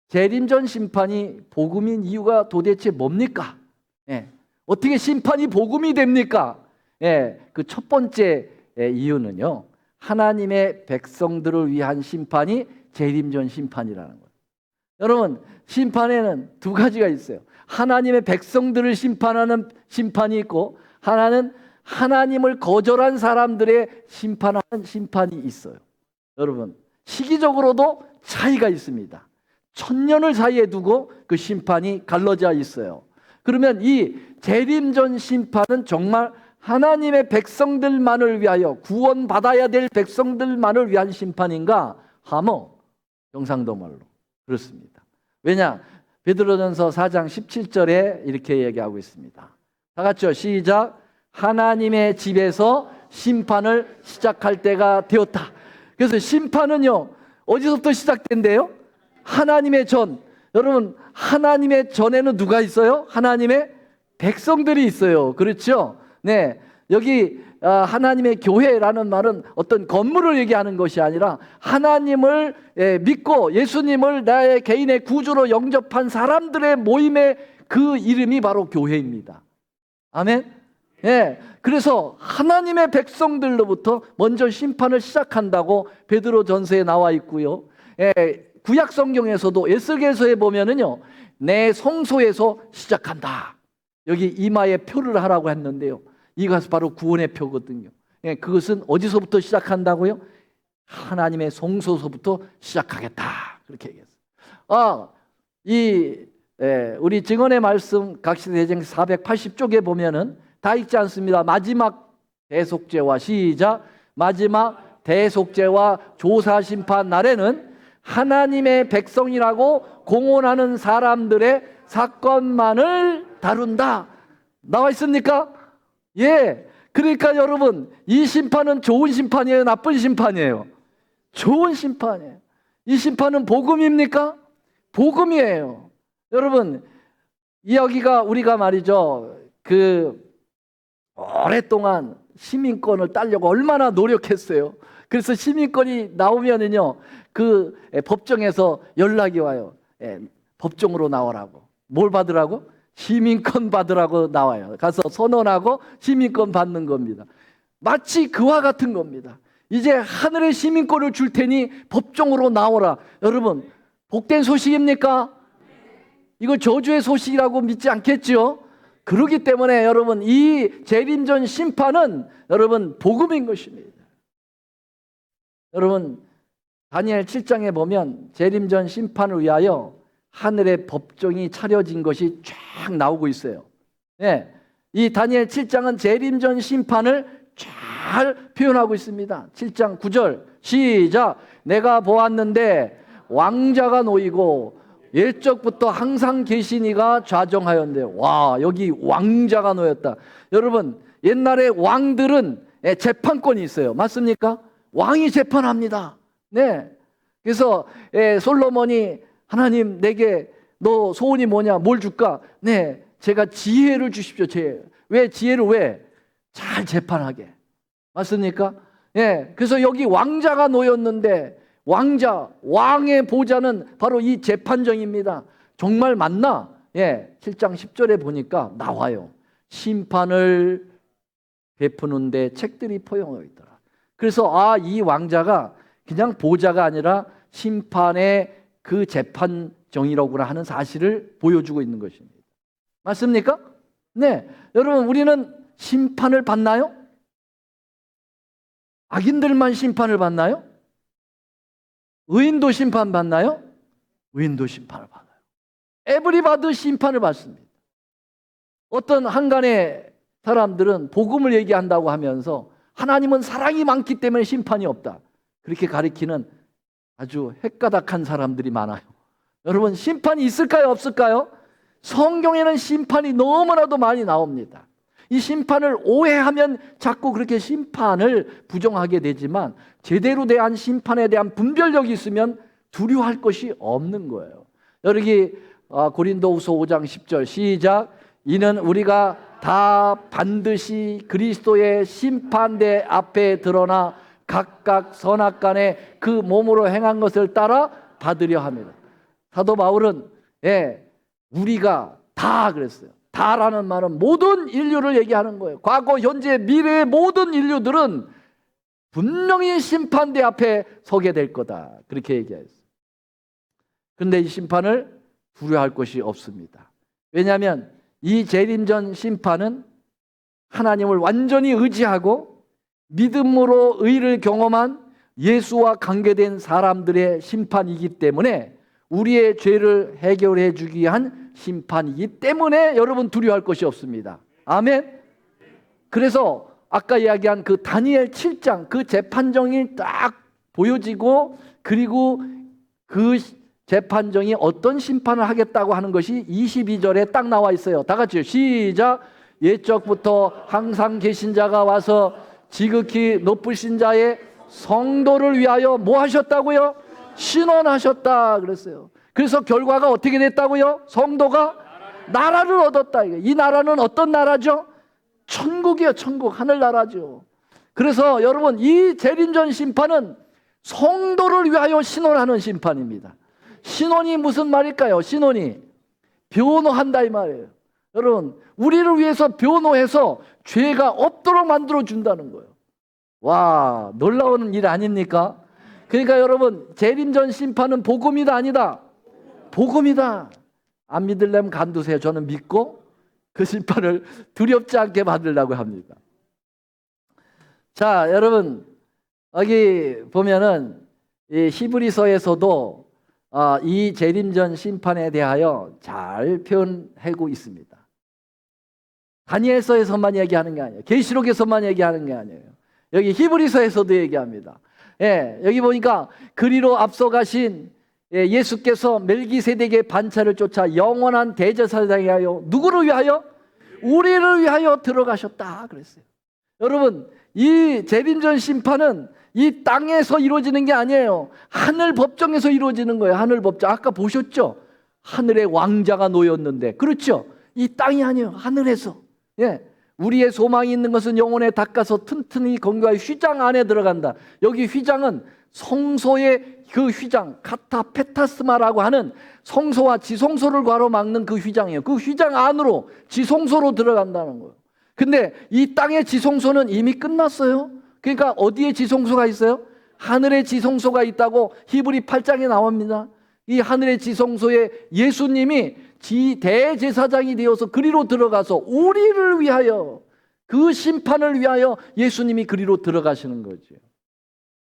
재림 전 심판이 복음인 이유가 도대체 뭡니까? 어떻게 심판이 복음이 됩니까? 그 첫 번째 이유는요, 하나님의 백성들을 위한 심판이 재림 전 심판이라는 거예요. 여러분, 심판에는 두 가지가 있어요. 하나님의 백성들을 심판하는 심판이 있고, 하나는 하나님을 거절한 사람들의 심판하는 심판이 있어요. 여러분, 시기적으로도 차이가 있습니다. 1000년을 사이에 두고 그 심판이 갈라져 있어요. 그러면 이 재림 전 심판은 정말 하나님의 백성들만을 위하여 구원받아야 될 백성들만을 위한 심판인가 하면 경상도 말로 그렇습니다. 왜냐? 베드로전서 4장 17절에 이렇게 얘기하고 있습니다. 다 같이요, 시작. 하나님의 집에서 심판을 시작할 때가 되었다. 그래서 심판은요, 어디서부터 시작된대요? 하나님의 전. 여러분, 하나님의 전에는 누가 있어요? 하나님의 백성들이 있어요. 그렇죠? 네, 여기 하나님의 교회라는 말은 어떤 건물을 얘기하는 것이 아니라 하나님을 믿고 예수님을 나의 개인의 구주로 영접한 사람들의 모임의 그 이름이 바로 교회입니다. 아멘? 그래서 하나님의 백성들로부터 먼저 심판을 시작한다고 베드로전서에 나와 있고요. 구약 성경에서도 에스겔서에 보면은요, 내 성소에서 시작한다. 여기 이마에 표를 하라고 했는데요. 이것이 바로 구원의 표거든요. 그것은 어디서부터 시작한다고요? 하나님의 성소서부터 시작하겠다. 그렇게 얘기했어요. 우리 증언의 말씀 각시대장 480쪽에 보면은 다 읽지 않습니다. 마지막 대속죄와 시작. 마지막 대속죄와 조사 심판 날에는 하나님의 백성이라고 공언하는 사람들의 사건만을 다룬다. 나와 있습니까? 그러니까 여러분, 이 심판은 좋은 심판이에요? 나쁜 심판이에요? 좋은 심판이에요. 이 심판은 복음입니까? 복음이에요. 여러분, 여기가 우리가 말이죠, 오랫동안 시민권을 따려고 얼마나 노력했어요. 그래서 시민권이 나오면은요, 그 법정에서 연락이 와요. 법정으로 나오라고. 뭘 받으라고? 시민권 받으라고 나와요. 가서 선언하고 시민권 받는 겁니다. 마치 그와 같은 겁니다. 이제 하늘의 시민권을 줄 테니 법정으로 나오라. 여러분, 복된 소식입니까? 이거 저주의 소식이라고 믿지 않겠죠? 그렇기 때문에 여러분, 이 재림전 심판은 여러분 복음인 것입니다. 여러분, 다니엘 7장에 보면 재림전 심판을 위하여 하늘의 법정이 차려진 것이 쫙 나오고 있어요. 이 다니엘 7장은 재림전 심판을 잘 표현하고 있습니다. 7장 9절 시작. 내가 보았는데 왕자가 놓이고 옛적부터 항상 계시니가 좌정하였는데, 와, 여기 왕자가 놓였다. 여러분, 옛날에 왕들은 재판권이 있어요. 맞습니까? 왕이 재판합니다. 네. 그래서 솔로몬이 하나님 내게 너 소원이 뭐냐? 뭘 줄까? 네, 제가 지혜를 주십시오. 왜 지혜를 왜? 잘 재판하게. 맞습니까? 예. 그래서 여기 왕자가 놓였는데 왕의 보좌는 바로 이 재판정입니다. 정말 맞나? 예. 7장 10절에 보니까 나와요. 심판을 베푸는데 책들이 포용되어 있더라. 그래서 이 왕자가 그냥 보좌가 아니라 심판의 그 재판정이라고 하는 사실을 보여주고 있는 것입니다. 맞습니까? 네. 여러분, 우리는 심판을 받나요? 악인들만 심판을 받나요? 의인도 심판 받나요? 의인도 심판을 받아요. 에브리바디 심판을 받습니다. 어떤 한간의 사람들은 복음을 얘기한다고 하면서 하나님은 사랑이 많기 때문에 심판이 없다, 그렇게 가리키는 아주 헷가닥한 사람들이 많아요. 여러분, 심판이 있을까요? 없을까요? 성경에는 심판이 너무나도 많이 나옵니다. 이 심판을 오해하면 자꾸 그렇게 심판을 부정하게 되지만 제대로 대한 심판에 대한 분별력이 있으면 두려워할 것이 없는 거예요. 여기 고린도후서 5장 10절 시작. 이는 우리가 다 반드시 그리스도의 심판대 앞에 드러나 각각 선악간에 그 몸으로 행한 것을 따라 받으려 합니다. 사도 바울은 우리가 다 그랬어요. 다라는 말은 모든 인류를 얘기하는 거예요. 과거, 현재, 미래의 모든 인류들은 분명히 심판대 앞에 서게 될 거다, 그렇게 얘기했어요. 그런데 이 심판을 두려워할 것이 없습니다. 왜냐하면 이 재림전 심판은 하나님을 완전히 의지하고 믿음으로 의를 경험한 예수와 관계된 사람들의 심판이기 때문에, 우리의 죄를 해결해 주기 위한 심판이기 때문에 여러분 두려워할 것이 없습니다. 아멘. 그래서 아까 이야기한 그 다니엘 7장 그 재판정이 딱 보여지고, 그리고 그 재판정이 어떤 심판을 하겠다고 하는 것이 22절에 딱 나와 있어요. 다 같이요. 시작. 옛적부터 항상 계신 자가 와서 지극히 높으신 자의 성도를 위하여 뭐 하셨다고요? 신원하셨다 그랬어요. 그래서 결과가 어떻게 됐다고요? 성도가 나라를 얻었다. 이 나라는 어떤 나라죠? 천국이요, 천국, 하늘나라죠. 그래서 여러분, 이 재림전 심판은 성도를 위하여 신원하는 심판입니다. 신원이 무슨 말일까요? 신원이 변호한다 이 말이에요. 여러분, 우리를 위해서 변호해서 죄가 없도록 만들어 준다는 거예요. 와, 놀라운 일 아닙니까? 그러니까 여러분, 재림전 심판은 복음이다 아니다? 복음이다. 안 믿으려면 간두세요. 저는 믿고 그 심판을 두렵지 않게 받으려고 합니다. 자, 여러분, 여기 보면은 이 히브리서에서도 이 재림전 심판에 대하여 잘 표현하고 있습니다. 다니엘서에서만 얘기하는 게 아니에요. 계시록에서만 얘기하는 게 아니에요. 여기 히브리서에서도 얘기합니다. 여기 보니까 그리로 앞서가신 예수께서 멜기세덱의 반차를 쫓아 영원한 대제사장이 하여 누구를 위하여? 우리를 위하여 들어가셨다 그랬어요. 여러분, 이 재림전 심판은 이 땅에서 이루어지는 게 아니에요. 하늘 법정에서 이루어지는 거예요. 하늘 법정. 아까 보셨죠? 하늘에 왕자가 놓였는데, 그렇죠? 이 땅이 아니에요. 하늘에서. 우리의 소망이 있는 것은 영혼에 닦아서 튼튼히 건강하여 휘장 안에 들어간다. 여기 휘장은 성소의 그 휘장, 카타페타스마라고 하는 성소와 지성소를 가로막는 그 휘장이에요. 그 휘장 안으로 지성소로 들어간다는 거예요. 근데 이 땅의 지성소는 이미 끝났어요. 그러니까 어디에 지성소가 있어요? 하늘에 지성소가 있다고 히브리 8장에 나옵니다. 이 하늘의 지성소에 예수님이 대제사장이 되어서 그리로 들어가서 우리를 위하여, 그 심판을 위하여 예수님이 그리로 들어가시는 거죠.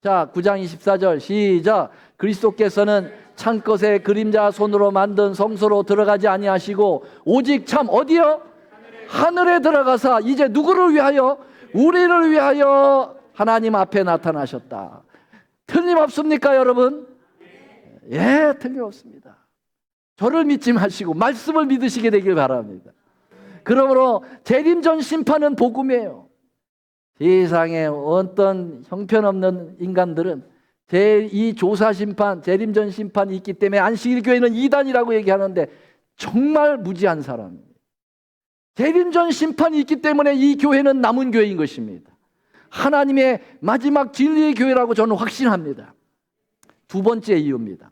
자, 9장 24절 시작. 그리스도께서는 창것의 그림자 손으로 만든 성소로 들어가지 아니하시고 오직 참 어디요? 하늘에 들어가사 이제 누구를 위하여? 우리를 위하여 하나님 앞에 나타나셨다. 틀림없습니까 여러분? 예, 틀림없습니다. 저를 믿지 마시고 말씀을 믿으시게 되길 바랍니다. 그러므로 재림전 심판은 복음이에요. 세상에 어떤 형편없는 인간들은 이 조사 심판, 재림전 심판이 있기 때문에 안식일 교회는 이단이라고 얘기하는데 정말 무지한 사람입니다. 재림전 심판이 있기 때문에 이 교회는 남은 교회인 것입니다. 하나님의 마지막 진리의 교회라고 저는 확신합니다. 두 번째 이유입니다.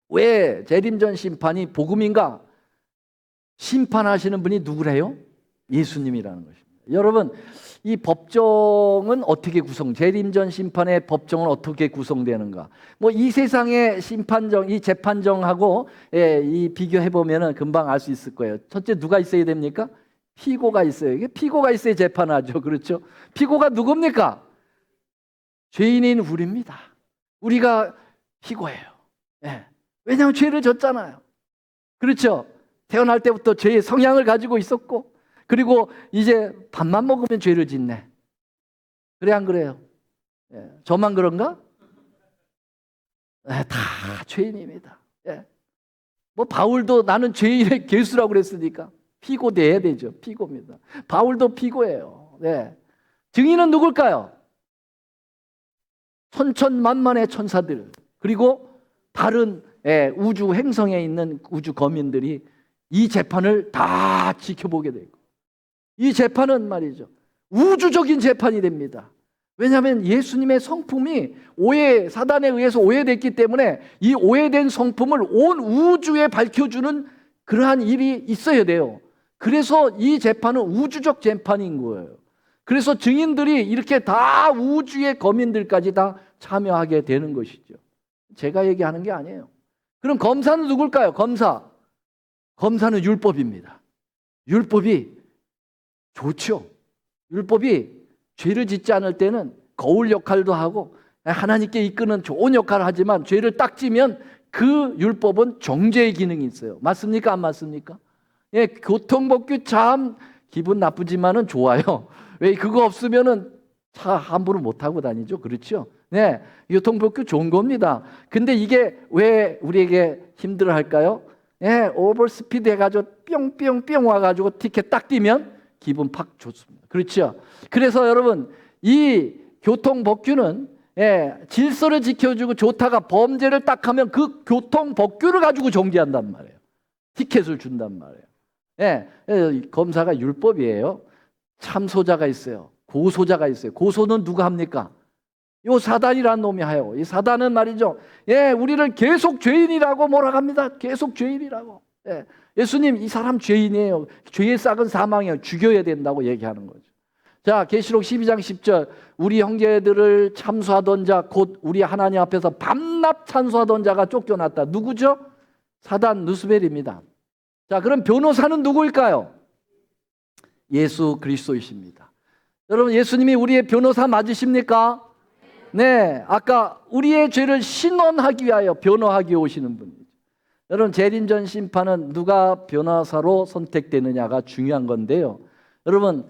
왜 재림전 심판이 복음인가? 심판하시는 분이 누구래요? 예수님이라는 것입니다. 여러분, 이 법정은 어떻게 재림전 심판의 법정은 어떻게 구성되는가? 뭐 이 세상의 심판정, 이 재판정하고 이 비교해 보면은 금방 알 수 있을 거예요. 첫째, 누가 있어야 됩니까? 피고가 있어요. 이게 피고가 있어야 재판하죠. 그렇죠? 피고가 누굽니까? 죄인인 우리입니다. 우리가 피고예요. 예. 왜냐하면 죄를 졌잖아요. 그렇죠? 태어날 때부터 죄의 성향을 가지고 있었고, 그리고 이제 밥만 먹으면 죄를 짓네. 그래 안 그래요? 예. 저만 그런가? 다 죄인입니다. 예. 뭐 바울도 나는 죄인의 괴수라고 그랬으니까 피고 돼야 되죠. 피고입니다. 바울도 피고예요. 네. 증인은 누굴까요? 천천만만의 천사들, 그리고 다른 우주 행성에 있는 우주 거민들이 이 재판을 다 지켜보게 되고, 이 재판은 말이죠, 우주적인 재판이 됩니다. 왜냐하면 예수님의 성품이 사단에 의해서 오해됐기 때문에 이 오해된 성품을 온 우주에 밝혀주는 그러한 일이 있어야 돼요. 그래서 이 재판은 우주적 재판인 거예요. 그래서 증인들이 이렇게 다 우주의 거민들까지 다 참여하게 되는 것이죠. 제가 얘기하는 게 아니에요. 그럼 검사는 누굴까요? 검사는 율법입니다. 율법이 좋죠. 율법이 죄를 짓지 않을 때는 거울 역할도 하고 하나님께 이끄는 좋은 역할을 하지만, 죄를 딱 지면 그 율법은 정죄의 기능이 있어요. 맞습니까? 안 맞습니까? 예, 교통법규 참 기분 나쁘지만은 좋아요. 왜 그거 없으면은 차 함부로 못 타고 다니죠. 그렇죠? 네, 교통법규 좋은 겁니다. 근데 이게 왜 우리에게 힘들어 할까요? 예, 오버스피드 해가지고 뿅뿅뿅 와가지고 티켓 딱 띄면 기분 팍 좋습니다. 그렇죠? 그래서 여러분, 이 교통법규는 질서를 지켜주고 좋다가 범죄를 딱 하면 그 교통법규를 가지고 정죄한단 말이에요. 티켓을 준단 말이에요. 검사가 율법이에요. 참소자가 있어요. 고소자가 있어요. 고소는 누가 합니까? 요 사단이라는 놈이 해요. 이 사단은 말이죠, 우리를 계속 죄인이라고 몰아갑니다. 계속 죄인이라고. 예수님, 이 사람 죄인이에요. 죄의 싹은 사망이에요. 죽여야 된다고 얘기하는 거죠. 자, 계시록 12장 10절, 우리 형제들을 참소하던 자, 곧 우리 하나님 앞에서 밤낮 찬소하던 자가 쫓겨났다. 누구죠? 사단 누스벨입니다. 자, 그럼 변호사는 누구일까요? 예수 그리스도이십니다. 여러분, 예수님이 우리의 변호사 맞으십니까? 네, 아까 우리의 죄를 신원하기 위하여 변호하기 오시는 분이죠. 여러분, 재림전 심판은 누가 변호사로 선택되느냐가 중요한 건데요. 여러분,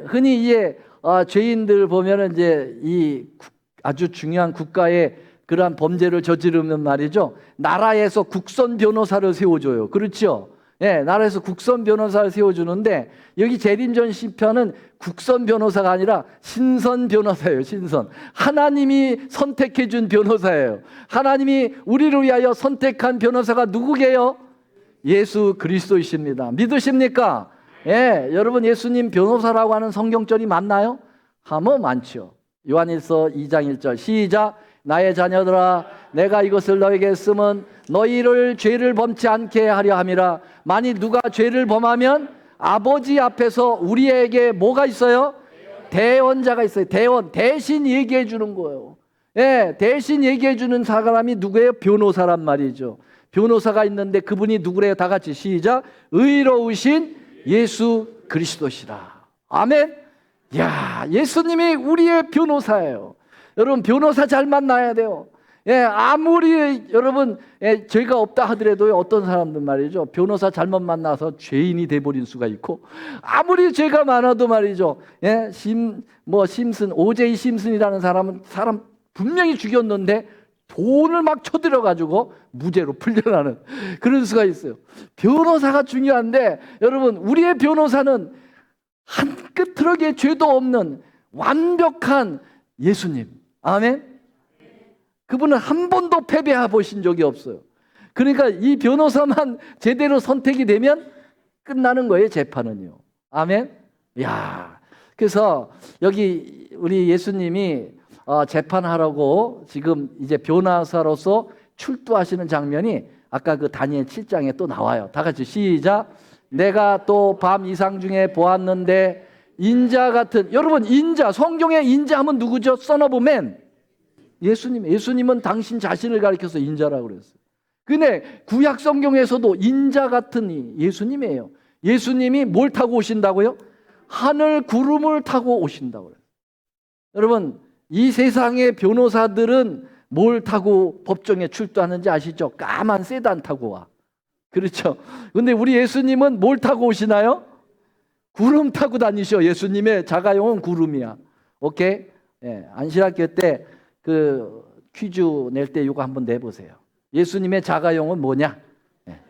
흔히 이제 죄인들 보면은 이제 이 아주 중요한 국가의 그러한 범죄를 저지르면 말이죠, 나라에서 국선 변호사를 세워줘요. 그렇죠? 나라에서 국선 변호사를 세워주는데, 여기 재림전 심판은 국선 변호사가 아니라 신선 변호사예요. 신선. 하나님이 선택해준 변호사예요. 하나님이 우리를 위하여 선택한 변호사가 누구게요? 예수 그리스도이십니다. 믿으십니까? 여러분, 예수님 변호사라고 하는 성경절이 맞나요? 하면 많죠. 요한일서 2장 1절 시작. 나의 자녀들아, 내가 이것을 너에게 쓰면 너희를 죄를 범치 않게 하려 함이라. 만일 누가 죄를 범하면 아버지 앞에서 우리에게 뭐가 있어요? 대언자가 있어요. 대신 얘기해 주는 거예요. 대신 얘기해 주는 사람이 누구예요? 변호사란 말이죠. 변호사가 있는데 그분이 누구래요? 다 같이 시작. 의로우신 예수 그리스도시라. 아멘. 야, 예수님이 우리의 변호사예요. 여러분, 변호사 잘 만나야 돼요. 아무리 여러분 죄가 없다 하더라도 어떤 사람들 말이죠, 변호사 잘못 만나서 죄인이 돼버린 수가 있고, 아무리 죄가 많아도 말이죠, 심슨 오제이 심슨이라는 사람 분명히 죽였는데 돈을 막 쳐들여가지고 무죄로 풀려나는 그런 수가 있어요. 변호사가 중요한데 여러분, 우리의 변호사는 한 끗트럭의 죄도 없는 완벽한 예수님. 아멘. 그분은 한 번도 패배해 보신 적이 없어요. 그러니까 이 변호사만 제대로 선택이 되면 끝나는 거예요, 재판은요. 아멘. 야, 그래서 여기 우리 예수님이 재판하라고 지금 이제 변호사로서 출두하시는 장면이 아까 그 다니엘 7장에 또 나와요. 다 같이 시작. 내가 또 밤 이상 중에 보았는데 인자 같은, 여러분 인자, 성경에 인자하면 누구죠? Son of Man. 예수님은 당신 자신을 가리켜서 인자라고 그랬어요. 근데 구약 성경에서도 인자 같은 이 예수님이에요. 예수님이 뭘 타고 오신다고요? 하늘 구름을 타고 오신다고요. 여러분, 이 세상의 변호사들은 뭘 타고 법정에 출두하는지 아시죠? 까만 세단 타고 와. 그렇죠? 근데 우리 예수님은 뭘 타고 오시나요? 구름 타고 다니셔. 예수님의 자가용은 구름이야. 오케이? 예, 안실학교 때 그 퀴즈 낼 때 이거 한번 내보세요. 예수님의 자가용은 뭐냐? 예,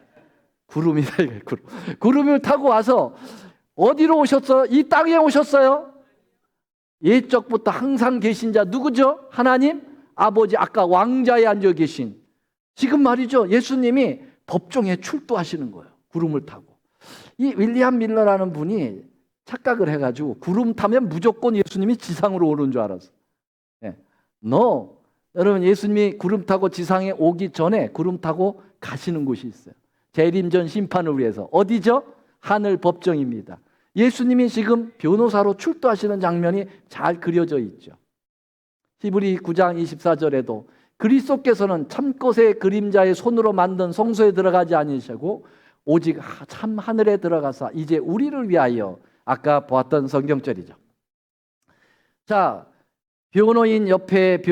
구름이다. 구름. 구름을 타고 와서 어디로 오셨어요? 이 땅에 오셨어요. 옛적부터 항상 계신 자 누구죠? 하나님 아버지, 아까 왕자에 앉아 계신. 지금 말이죠, 예수님이 법정에 출두하시는 거예요. 구름을 타고. 이 윌리엄 밀러라는 분이 착각을 해가지고 구름 타면 무조건 예수님이 지상으로 오는 줄 알았어. 예. No. 여러분, 예수님이 구름 타고 지상에 오기 전에 구름 타고 가시는 곳이 있어요. 재림전 심판을 위해서. 어디죠? 하늘 법정입니다. 예수님이 지금 변호사로 출두하시는 장면이 잘 그려져 있죠. 히브리 9장 24절에도 그리스도께서는 참것의 그림자의 손으로 만든 성소에 들어가지 아니시고 오직 참 하늘에 들어가사 이제 우리를 위하여, 아까 보았던 성경절이죠. 자, 변호인 옆에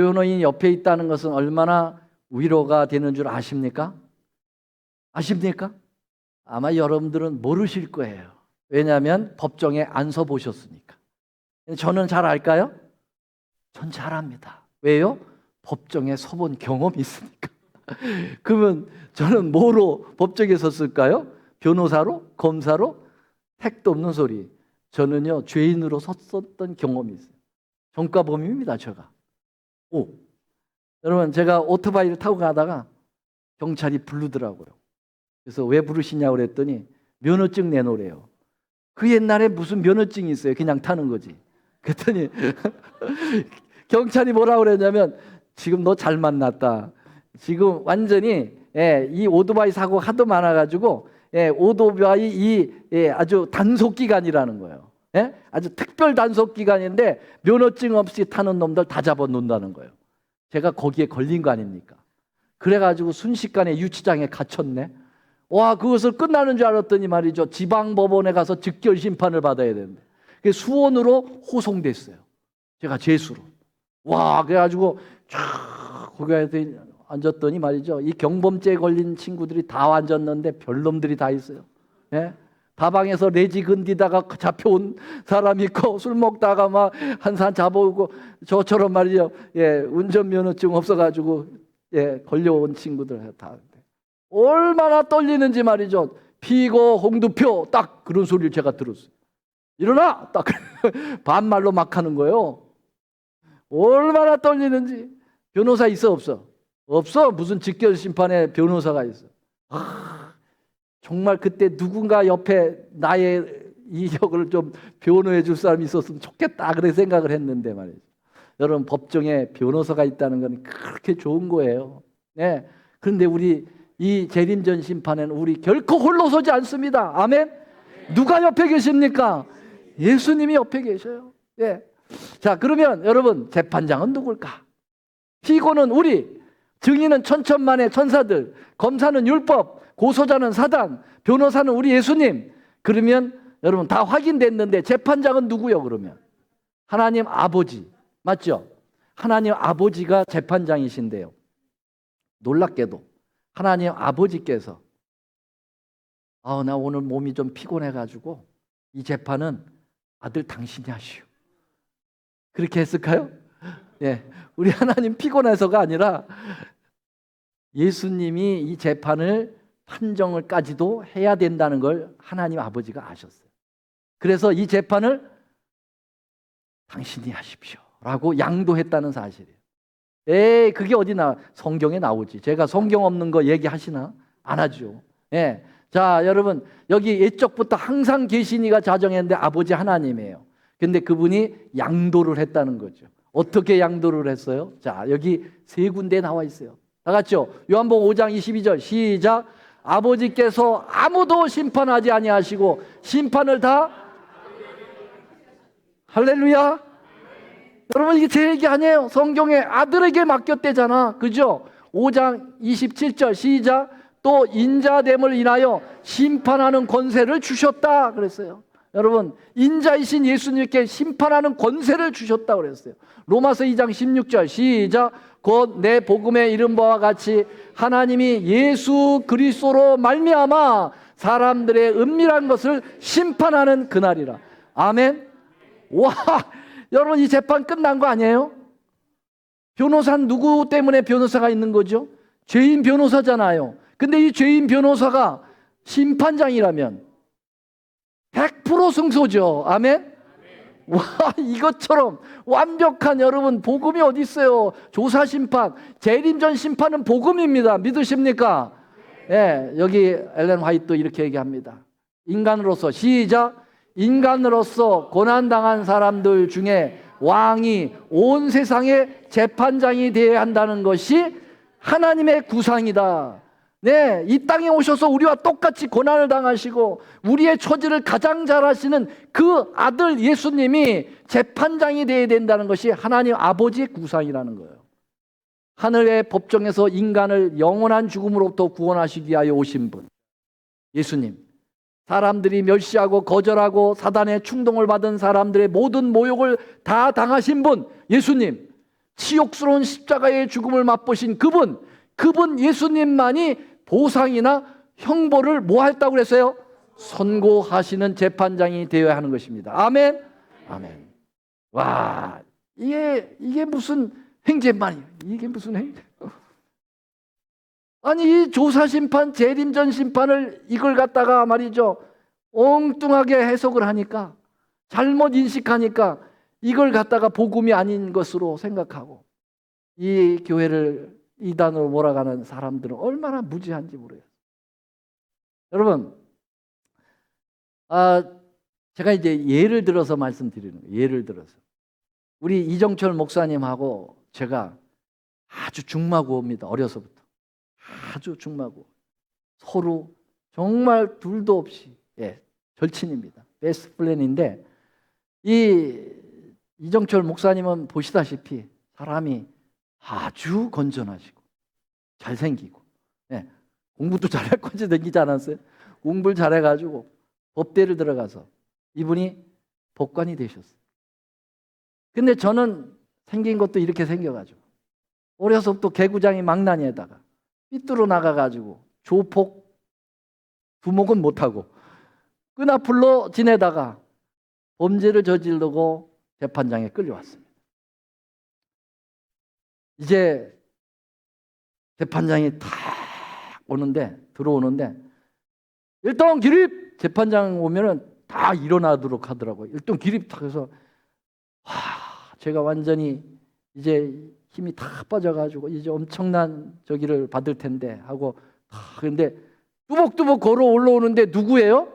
있다는 것은 얼마나 위로가 되는 줄 아십니까? 아십니까? 아마 여러분들은 모르실 거예요. 왜냐하면 법정에 안 서 보셨으니까. 저는 잘 알까요? 전 잘 압니다. 왜요? 법정에 서본 경험이 있으니까. 그러면 저는 뭐로 법정에 섰을까요? 변호사로? 검사로? 택도 없는 소리. 저는요, 죄인으로 섰었던 경험이 있어요. 전과범입니다, 제가. 여러분, 제가 오토바이를 타고 가다가 경찰이 부르더라고요. 그래서 왜 부르시냐고 그랬더니 면허증 내놓으래요. 그 옛날에 무슨 면허증이 있어요? 그냥 타는 거지. 그랬더니 경찰이 뭐라고 그랬냐면, 지금 너 잘 만났다. 지금 완전히 이 오토바이 사고 하도 많아가지고 오토바이 아주 단속 기간이라는 거예요. 아주 특별 단속 기간인데 면허증 없이 타는 놈들 다 잡아놓는다는 거예요. 제가 거기에 걸린 거 아닙니까? 그래가지고 순식간에 유치장에 갇혔네. 와, 그것을 끝나는 줄 알았더니 말이죠, 지방법원에 가서 즉결 심판을 받아야 되는데 그게 수원으로 호송됐어요. 제가 죄수로. 와, 그래가지고 쫙 거기 앉았더니 말이죠, 이 경범죄에 걸린 친구들이 다 앉았는데 별놈들이 다 있어요. 다방에서 레지 건디다가 잡혀온 사람 있고, 술 먹다가 막 한 산 잡아오고, 저처럼 말이죠, 운전면허증 없어가지고 걸려온 친구들 다. 얼마나 떨리는지 말이죠. 피고 홍두표, 딱 그런 소리를 제가 들었어요. 일어나! 딱 반말로 막 하는 거예요. 얼마나 떨리는지. 변호사 있어, 없어? 없어. 무슨 직결 심판에 변호사가 있어. 정말 그때 누군가 옆에 나의 이력을 좀 변호해 줄 사람이 있었으면 좋겠다, 그래 생각을 했는데 말이죠. 여러분, 법정에 변호사가 있다는 건 그렇게 좋은 거예요. 네. 그런데 우리 이 재림전 심판에는 우리 결코 홀로 서지 않습니다. 아멘. 누가 옆에 계십니까? 예수님이 옆에 계셔요. 자, 그러면 여러분, 재판장은 누굴까? 피고는 우리, 증인은 천천만의 천사들, 검사는 율법, 고소자는 사단, 변호사는 우리 예수님. 그러면 여러분 다 확인됐는데 재판장은 누구요? 그러면 하나님 아버지, 맞죠? 하나님 아버지가 재판장이신데요, 놀랍게도 하나님 아버지께서 나 오늘 몸이 좀 피곤해가지고 이 재판은 아들 당신이 하시오, 그렇게 했을까요? 우리 하나님 피곤해서가 아니라 예수님이 이 재판을 판정을까지도 해야 된다는 걸 하나님 아버지가 아셨어요. 그래서 이 재판을 당신이 하십시오 라고 양도했다는 사실이에요. 에이, 그게 어디 성경에 나오지? 제가 성경 없는 거 얘기하시나? 안 하죠. 예. 자, 여러분, 여기 옛적부터 항상 계신 이가 자정했는데 아버지 하나님이에요. 근데 그분이 양도를 했다는 거죠. 어떻게 양도를 했어요? 자, 여기 세 군데 나와 있어요. 다 같이요. 요한복음 5장 22절 시작. 아버지께서 아무도 심판하지 아니하시고 심판을 다 할렐루야. 여러분, 이게 제 얘기 아니에요. 성경에 아들에게 맡겼대잖아. 그죠? 5장 27절 시작. 또 인자됨을 인하여 심판하는 권세를 주셨다 그랬어요. 여러분, 인자이신 예수님께 심판하는 권세를 주셨다 그랬어요. 로마서 2장 16절 시작. 곧 내 복음에 이른 바와 같이 하나님이 예수 그리스도로 말미암아 사람들의 은밀한 것을 심판하는 그날이라. 아멘. 와, 여러분, 이 재판 끝난 거 아니에요? 변호사는 누구 때문에 변호사가 있는 거죠? 죄인 변호사잖아요. 근데 이 죄인 변호사가 심판장이라면 100% 승소죠. 아멘? 와, 이것처럼 완벽한 여러분 복음이 어디 있어요? 조사 심판, 재림전 심판은 복음입니다. 믿으십니까? 예, 여기 엘렌 화이트도 이렇게 얘기합니다. 인간으로서 시작. 인간으로서 고난당한 사람들 중에 왕이 온 세상의 재판장이 되어야 한다는 것이 하나님의 구상이다. 네, 이 땅에 오셔서 우리와 똑같이 고난을 당하시고 우리의 처지를 가장 잘 아시는 그 아들 예수님이 재판장이 되어야 된다는 것이 하나님 아버지의 구상이라는 거예요. 하늘의 법정에서 인간을 영원한 죽음으로부터 구원하시기 위하여 오신 분, 예수님. 사람들이 멸시하고 거절하고 사단의 충동을 받은 사람들의 모든 모욕을 다 당하신 분, 예수님. 치욕스러운 십자가의 죽음을 맛보신 그분 예수님만이 보상이나 형벌을 뭐 했다고 그랬어요? 선고하시는 재판장이 되어야 하는 것입니다. 아멘. 아멘. 와, 이게 무슨 행제만이에요? 이게 무슨 행제? 아니, 이 조사 심판, 재림전 심판을 이걸 갖다가 말이죠, 엉뚱하게 해석을 하니까, 잘못 인식하니까 이걸 갖다가 복음이 아닌 것으로 생각하고 이 교회를 이단으로 몰아가는 사람들은 얼마나 무지한지 모르겠어요. 여러분, 제가 이제 예를 들어서 말씀드리는 거예요. 예를 들어서 우리 이정철 목사님하고 제가 아주 중마고입니다. 어려서부터 아주 중마고, 서로 정말 둘도 없이 절친입니다. 베스트 플랜인데 이정철 목사님은 보시다시피 사람이 아주 건전하시고 잘생기고, 공부도 잘할거지 생기지 않았어요? 공부를 잘해가지고 법대를 들어가서 이분이 법관이 되셨어요. 근데 저는 생긴 것도 이렇게 생겨가지고 어려서부터 개구장이 망나니에다가 삐뚤어 나가가지고 조폭 두목은 못하고 끈앞풀로 지내다가 범죄를 저지르고 재판장에 끌려왔습니다. 이제 재판장이 탁 들어오는데 일동 기립! 재판장 오면은 다 일어나도록 하더라고요. 일동 기립 탁 해서 제가 완전히 이제 힘이 다 빠져가지고 이제 엄청난 저기를 받을 텐데 하고, 근데 뚜벅뚜벅 걸어 올라오는데 누구예요?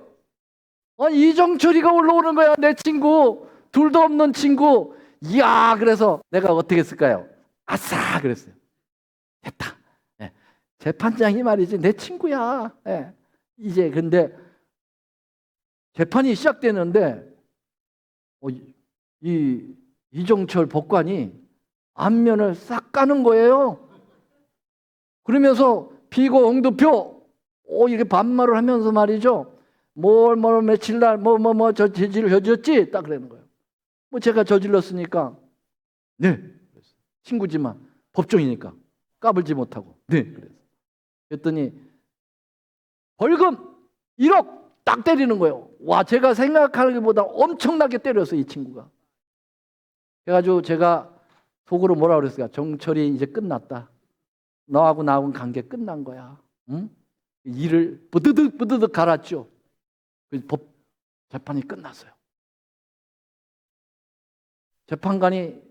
이정철이가 올라오는 거야. 내 친구, 둘도 없는 친구. 이야, 그래서 내가 어떻게 했을까요? 아싸 그랬어요. 됐다. 재판장이 말이지 내 친구야. 이제 근데 재판이 시작되는데 이정철 법관이 안면을 싹 까는 거예요. 그러면서 피고 홍두표 이렇게 반말을 하면서 말이죠. 뭘 며칠 날 저 죄질을 저질렀지? 딱 그러는 거예요. 제가 저질렀으니까 네. 친구지만 법정이니까 까불지 못하고 네. 그랬더니 벌금 1억 딱 때리는 거예요. 와, 제가 생각하기보다 엄청나게 때렸어요, 이 친구가. 그래가지고 제가 속으로 뭐라 그랬을까? 정철이 이제 끝났다. 너하고 나하고 관계 끝난 거야. 응? 일을 부드득 갈았죠. 법 재판이 끝났어요. 재판관이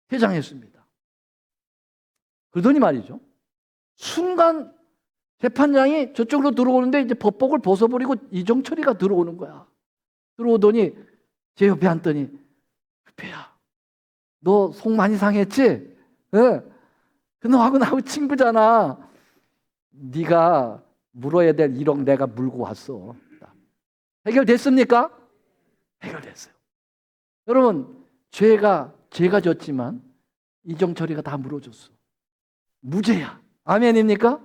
퇴장했습니다. 그러더니 말이죠. 순간 재판장이 저쪽으로 들어오는데 이제 법복을 벗어버리고 이정철이가 들어오는 거야. 들어오더니 제 옆에 앉더니, 유배야, 너 속 많이 상했지? 네. 너하고 나하고 친구잖아. 네가 물어야 될 1억 내가 물고 왔어. 해결됐습니까? 해결됐어요. 여러분, 제가 졌지만 이정철이가 다 물어줬어. 무죄야. 아멘입니까?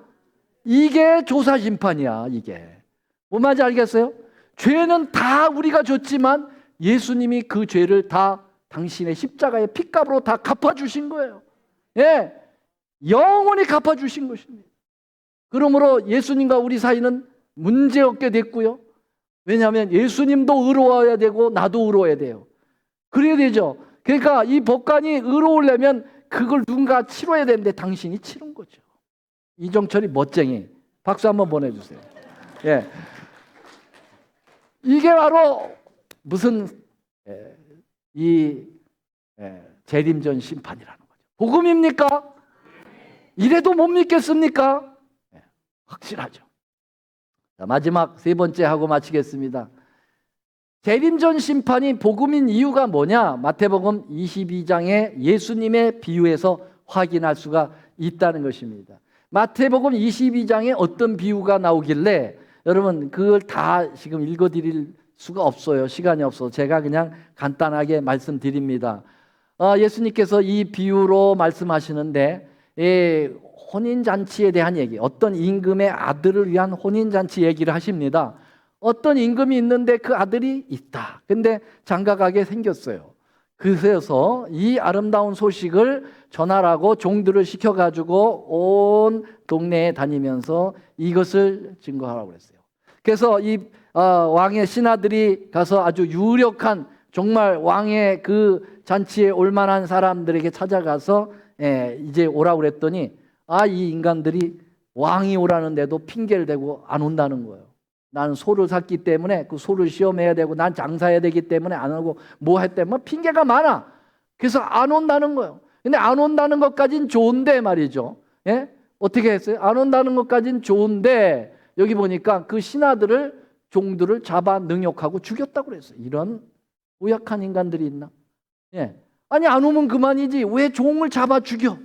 이게 조사 심판이야. 이게 뭔 말인지 알겠어요? 죄는 다 우리가 졌지만 예수님이 그 죄를 다 당신의 십자가의 핏값으로 다 갚아주신 거예요. 예, 영원히 갚아주신 것입니다. 그러므로 예수님과 우리 사이는 문제없게 됐고요. 왜냐하면 예수님도 의로워야 되고 나도 의로워야 돼요. 그래야 되죠. 그러니까 이 법관이 의로우려면 그걸 누군가 치러야 되는데 당신이 치른 거죠. 이정철이 멋쟁이. 박수 한번 보내주세요. 예, 이게 바로 무슨 재림전 심판이라는 거죠. 복음입니까? 이래도 못 믿겠습니까? 확실하죠. 자, 마지막 세 번째 하고 마치겠습니다. 재림전 심판이 복음인 이유가 뭐냐? 마태복음 22장의 예수님의 비유에서 확인할 수가 있다는 것입니다. 마태복음 22장에 어떤 비유가 나오길래 여러분 그걸 다 지금 읽어드릴 수가 없어요. 시간이 없어서 제가 그냥 간단하게 말씀드립니다. 예수님께서 이 비유로 말씀하시는데 혼인잔치에 대한 얘기, 어떤 임금의 아들을 위한 혼인잔치 얘기를 하십니다. 어떤 임금이 있는데 그 아들이 있다. 근데 장가가게 생겼어요. 그래서 이 아름다운 소식을 전하라고 종들을 시켜가지고 온 동네에 다니면서 이것을 증거하라고 그랬어요. 그래서 이 왕의 신하들이 가서 아주 유력한 정말 왕의 그 잔치에 올 만한 사람들에게 찾아가서 이제 오라고 그랬더니 이 인간들이 왕이 오라는데도 핑계를 대고 안 온다는 거예요. 나는 소를 샀기 때문에 그 소를 시험해야 되고 난 장사해야 되기 때문에 안 오고 뭐 했다면 핑계가 많아. 그래서 안 온다는 거예요. 근데 안 온다는 것까지는 좋은데 말이죠. 예? 어떻게 했어요? 안 온다는 것까지는 좋은데 여기 보니까 그 신하들을 종들을 잡아 능욕하고 죽였다고 그랬어요. 이런 우약한 인간들이 있나? 예. 아니 안 오면 그만이지 왜 종을 잡아 죽여?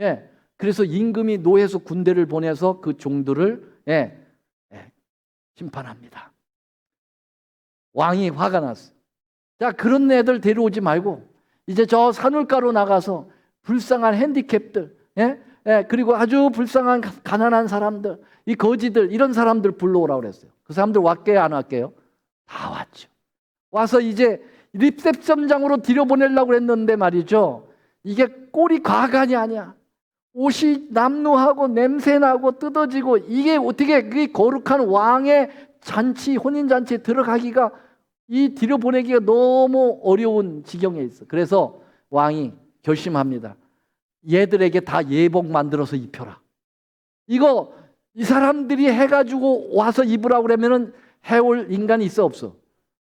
예. 그래서 임금이 노예서 군대를 보내서 그 종들을 심판합니다. 왕이 화가 났어. 자, 그런 애들 데려오지 말고 이제 저 산울가로 나가서 불쌍한 핸디캡들, 그리고 아주 불쌍한 가난한 사람들, 이 거지들 이런 사람들 불러오라고 그랬어요. 그 사람들 왔게요, 안 왔게요? 다 왔죠. 와서 이제 리셉션장으로 들여보내려고 했는데 말이죠. 이게 꼴이 과간이 아니야. 옷이 남루하고 냄새나고 뜯어지고 이게 어떻게 그 거룩한 왕의 잔치, 혼인잔치에 들어가기가 이 들여보내기가 너무 어려운 지경에 있어. 그래서 왕이 결심합니다. 얘들에게 다 예복 만들어서 입혀라. 이거 이 사람들이 해가지고 와서 입으라고 그러면은 해올 인간이 있어 없어?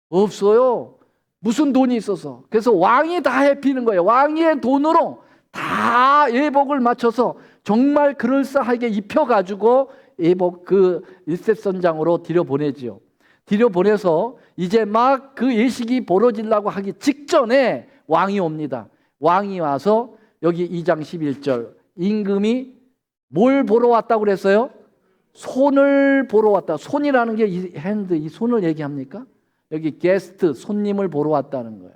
없어요. 무슨 돈이 있어서. 그래서 왕이 다 해피는 거예요. 왕의 돈으로 다 예복을 맞춰서 정말 그럴싸하게 입혀가지고 예복 그 리셉션장으로 들여보내지요. 들여보내서 이제 막 그 예식이 벌어지려고 하기 직전에 왕이 옵니다. 왕이 와서 여기 2장 11절 임금이 뭘 보러 왔다고 그랬어요? 손을 보러 왔다. 손이라는 게 이 핸드, 이 손을 얘기합니까? 여기 게스트, 손님을 보러 왔다는 거예요.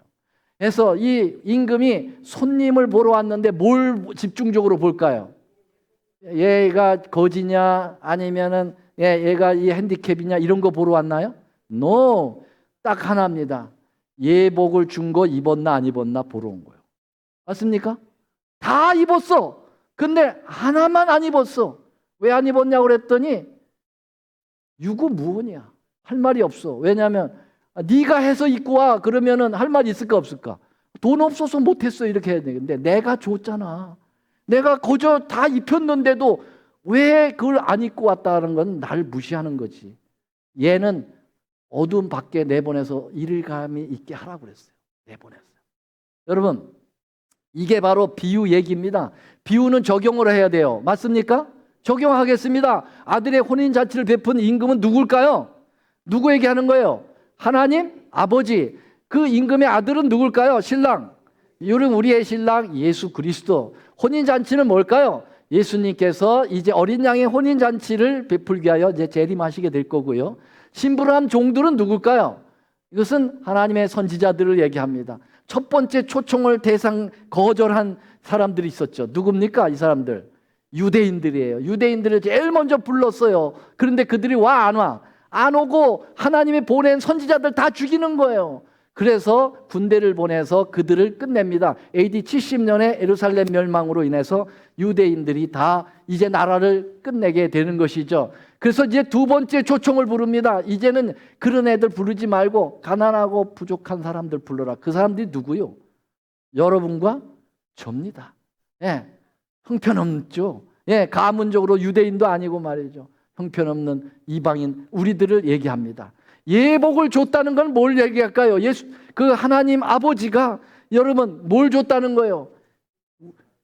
그래서 이 임금이 손님을 보러 왔는데 뭘 집중적으로 볼까요? 얘가 거지냐 아니면은 얘가 이 핸디캡이냐 이런 거 보러 왔나요? No. 딱 하나입니다. 예복을 준 거 입었나 안 입었나 보러 온 거예요. 맞습니까? 다 입었어. 근데 하나만 안 입었어. 왜 안 입었냐고 그랬더니 유구무원이야. 할 말이 없어. 왜냐하면 네가 해서 입고 와 그러면은 할 말이 있을까 없을까? 돈 없어서 못했어 이렇게 해야 되는데 내가 줬잖아. 내가 거저 다 입혔는데도 왜 그걸 안 입고 왔다는 건 날 무시하는 거지. 얘는 어두운 밖에 내보내서 일감이 있게 하라고 그랬어요. 내보냈어요. 여러분, 이게 바로 비유 얘기입니다. 비유는 적용을 해야 돼요. 맞습니까? 적용하겠습니다. 아들의 혼인잔치를 베푼 임금은 누굴까요? 누구에게 하는 거예요? 하나님, 아버지. 그 임금의 아들은 누굴까요? 신랑. 이런 우리의 신랑 예수 그리스도. 혼인잔치는 뭘까요? 예수님께서 이제 어린 양의 혼인잔치를 베풀기 위하여 이제 재림하시게 될 거고요. 신부한 종들은 누굴까요? 이것은 하나님의 선지자들을 얘기합니다. 첫 번째 초청을 거절한 사람들이 있었죠. 누굽니까? 이 사람들. 유대인들이에요. 유대인들을 제일 먼저 불렀어요. 그런데 그들이 와, 안 와? 안 오고 하나님이 보낸 선지자들 다 죽이는 거예요. 그래서 군대를 보내서 그들을 끝냅니다. AD 70년에 예루살렘 멸망으로 인해서 유대인들이 다 이제 나라를 끝내게 되는 것이죠. 그래서 이제 두 번째 초청을 부릅니다. 이제는 그런 애들 부르지 말고 가난하고 부족한 사람들 불러라. 그 사람들이 누구요? 여러분과 접니다. 예, 형편없죠. 예, 가문적으로 유대인도 아니고 말이죠. 형편없는 이방인 우리들을 얘기합니다. 예복을 줬다는 건 뭘 얘기할까요? 그 하나님 아버지가 여러분 뭘 줬다는 거예요?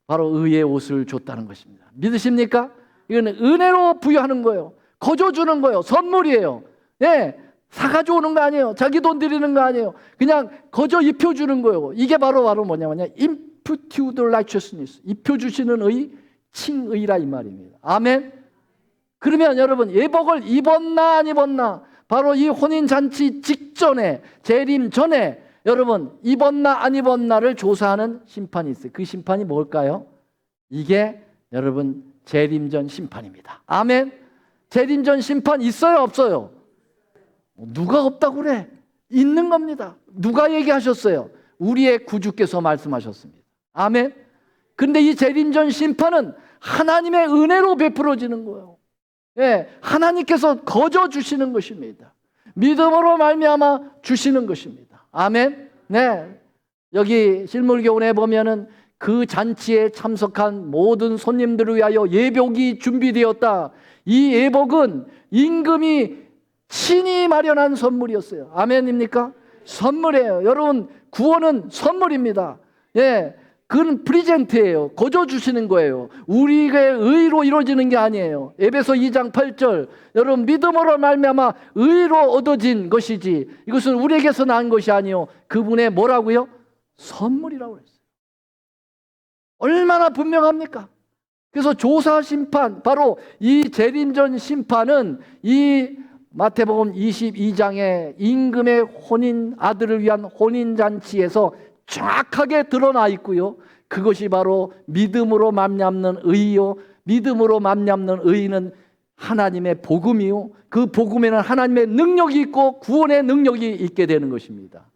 바로 의의 옷을 줬다는 것입니다. 믿으십니까? 이거는 은혜로 부여하는 거예요. 거저 주는 거예요. 선물이에요. 예, 사가지고 오는 거 아니에요. 자기 돈 드리는 거 아니에요. 그냥 거저 입혀주는 거예요. 이게 바로 뭐냐면 imputed righteousness. 입혀주시는 의, 칭의라 이 말입니다. 아멘. 그러면 여러분 예복을 입었나 안 입었나? 바로 이 혼인잔치 직전에, 재림 전에 여러분 입었나 안 입었나를 조사하는 심판이 있어요. 그 심판이 뭘까요? 이게 여러분 재림전 심판입니다. 아멘. 재림전 심판 있어요, 없어요? 누가 없다고 그래? 있는 겁니다. 누가 얘기하셨어요? 우리의 구주께서 말씀하셨습니다. 아멘. 근데 이 재림전 심판은 하나님의 은혜로 베풀어지는 거예요. 예, 하나님께서 거저 주시는 것입니다. 믿음으로 말미암아 주시는 것입니다. 아멘. 네, 여기 실물교훈에 보면은 그 잔치에 참석한 모든 손님들을 위하여 예복이 준비되었다. 이 예복은 임금이 친히 마련한 선물이었어요. 아멘입니까? 선물이에요. 여러분 구원은 선물입니다. 예, 그건 프리젠트예요. 거저 주시는 거예요. 우리의 의로 이루어지는 게 아니에요. 에베소 2장 8절 여러분 믿음으로 말미암아 의로 얻어진 것이지 이것은 우리에게서 난 것이 아니요 그분의 뭐라고요? 선물이라고 했어요. 얼마나 분명합니까? 그래서 조사 심판 바로 이 재림전 심판은 이 마태복음 22장의 임금의 혼인 아들을 위한 혼인잔치에서 정확하게 드러나 있고요. 그것이 바로 믿음으로 말미암는 의요. 믿음으로 말미암는 의는 하나님의 복음이요. 그 복음에는 하나님의 능력이 있고 구원의 능력이 있게 되는 것입니다.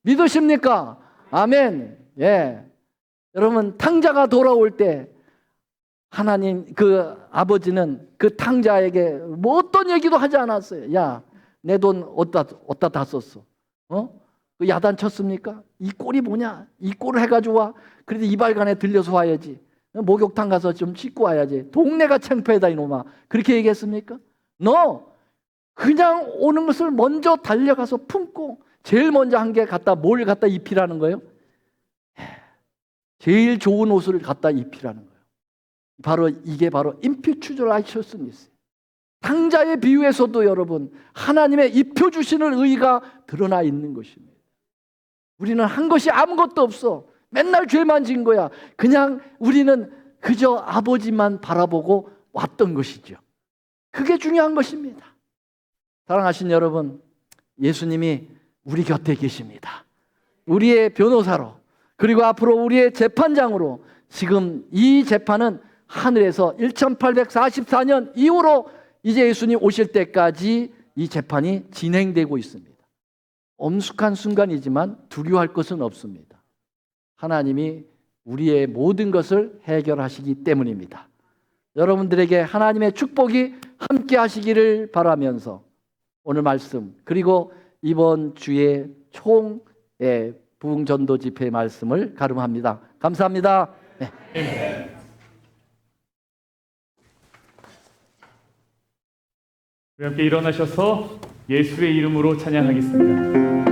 믿으십니까? 아멘. 예. 여러분 탕자가 돌아올 때 하나님 그 아버지는 그 탕자에게 뭐 어떤 얘기도 하지 않았어요. 야, 내 돈 어디다 다 썼어? 그 야단 쳤습니까? 이 꼴이 뭐냐? 이 꼴을 해가지고 와. 그래도 이발관에 들려서 와야지. 목욕탕 가서 좀 씻고 와야지. 동네가 창피하다 이놈아. 그렇게 얘기했습니까? 너 그냥 오는 것을 먼저 달려가서 품고 제일 먼저 한 게 뭘 갖다 입히라는 거예요? 제일 좋은 옷을 갖다 입히라는 거예요. 이게 바로 imputed righteousness. 탕자의 비유에서도 여러분 하나님의 입혀주시는 의가 드러나 있는 것입니다. 우리는 한 것이 아무것도 없어. 맨날 죄만 진 거야. 그냥 우리는 그저 아버지만 바라보고 왔던 것이죠. 그게 중요한 것입니다. 사랑하신 여러분, 예수님이 우리 곁에 계십니다. 우리의 변호사로 그리고 앞으로 우리의 재판장으로 지금 이 재판은 하늘에서 1844년 이후로 이제 예수님 오실 때까지 이 재판이 진행되고 있습니다. 엄숙한 순간이지만 두려워할 것은 없습니다. 하나님이 우리의 모든 것을 해결하시기 때문입니다. 여러분들에게 하나님의 축복이 함께 하시기를 바라면서 오늘 말씀 그리고 이번 주의 총의 부흥전도 집회 말씀을 가름합니다. 감사합니다. 네. 우리 함께 일어나셔서 예수의 이름으로 찬양하겠습니다.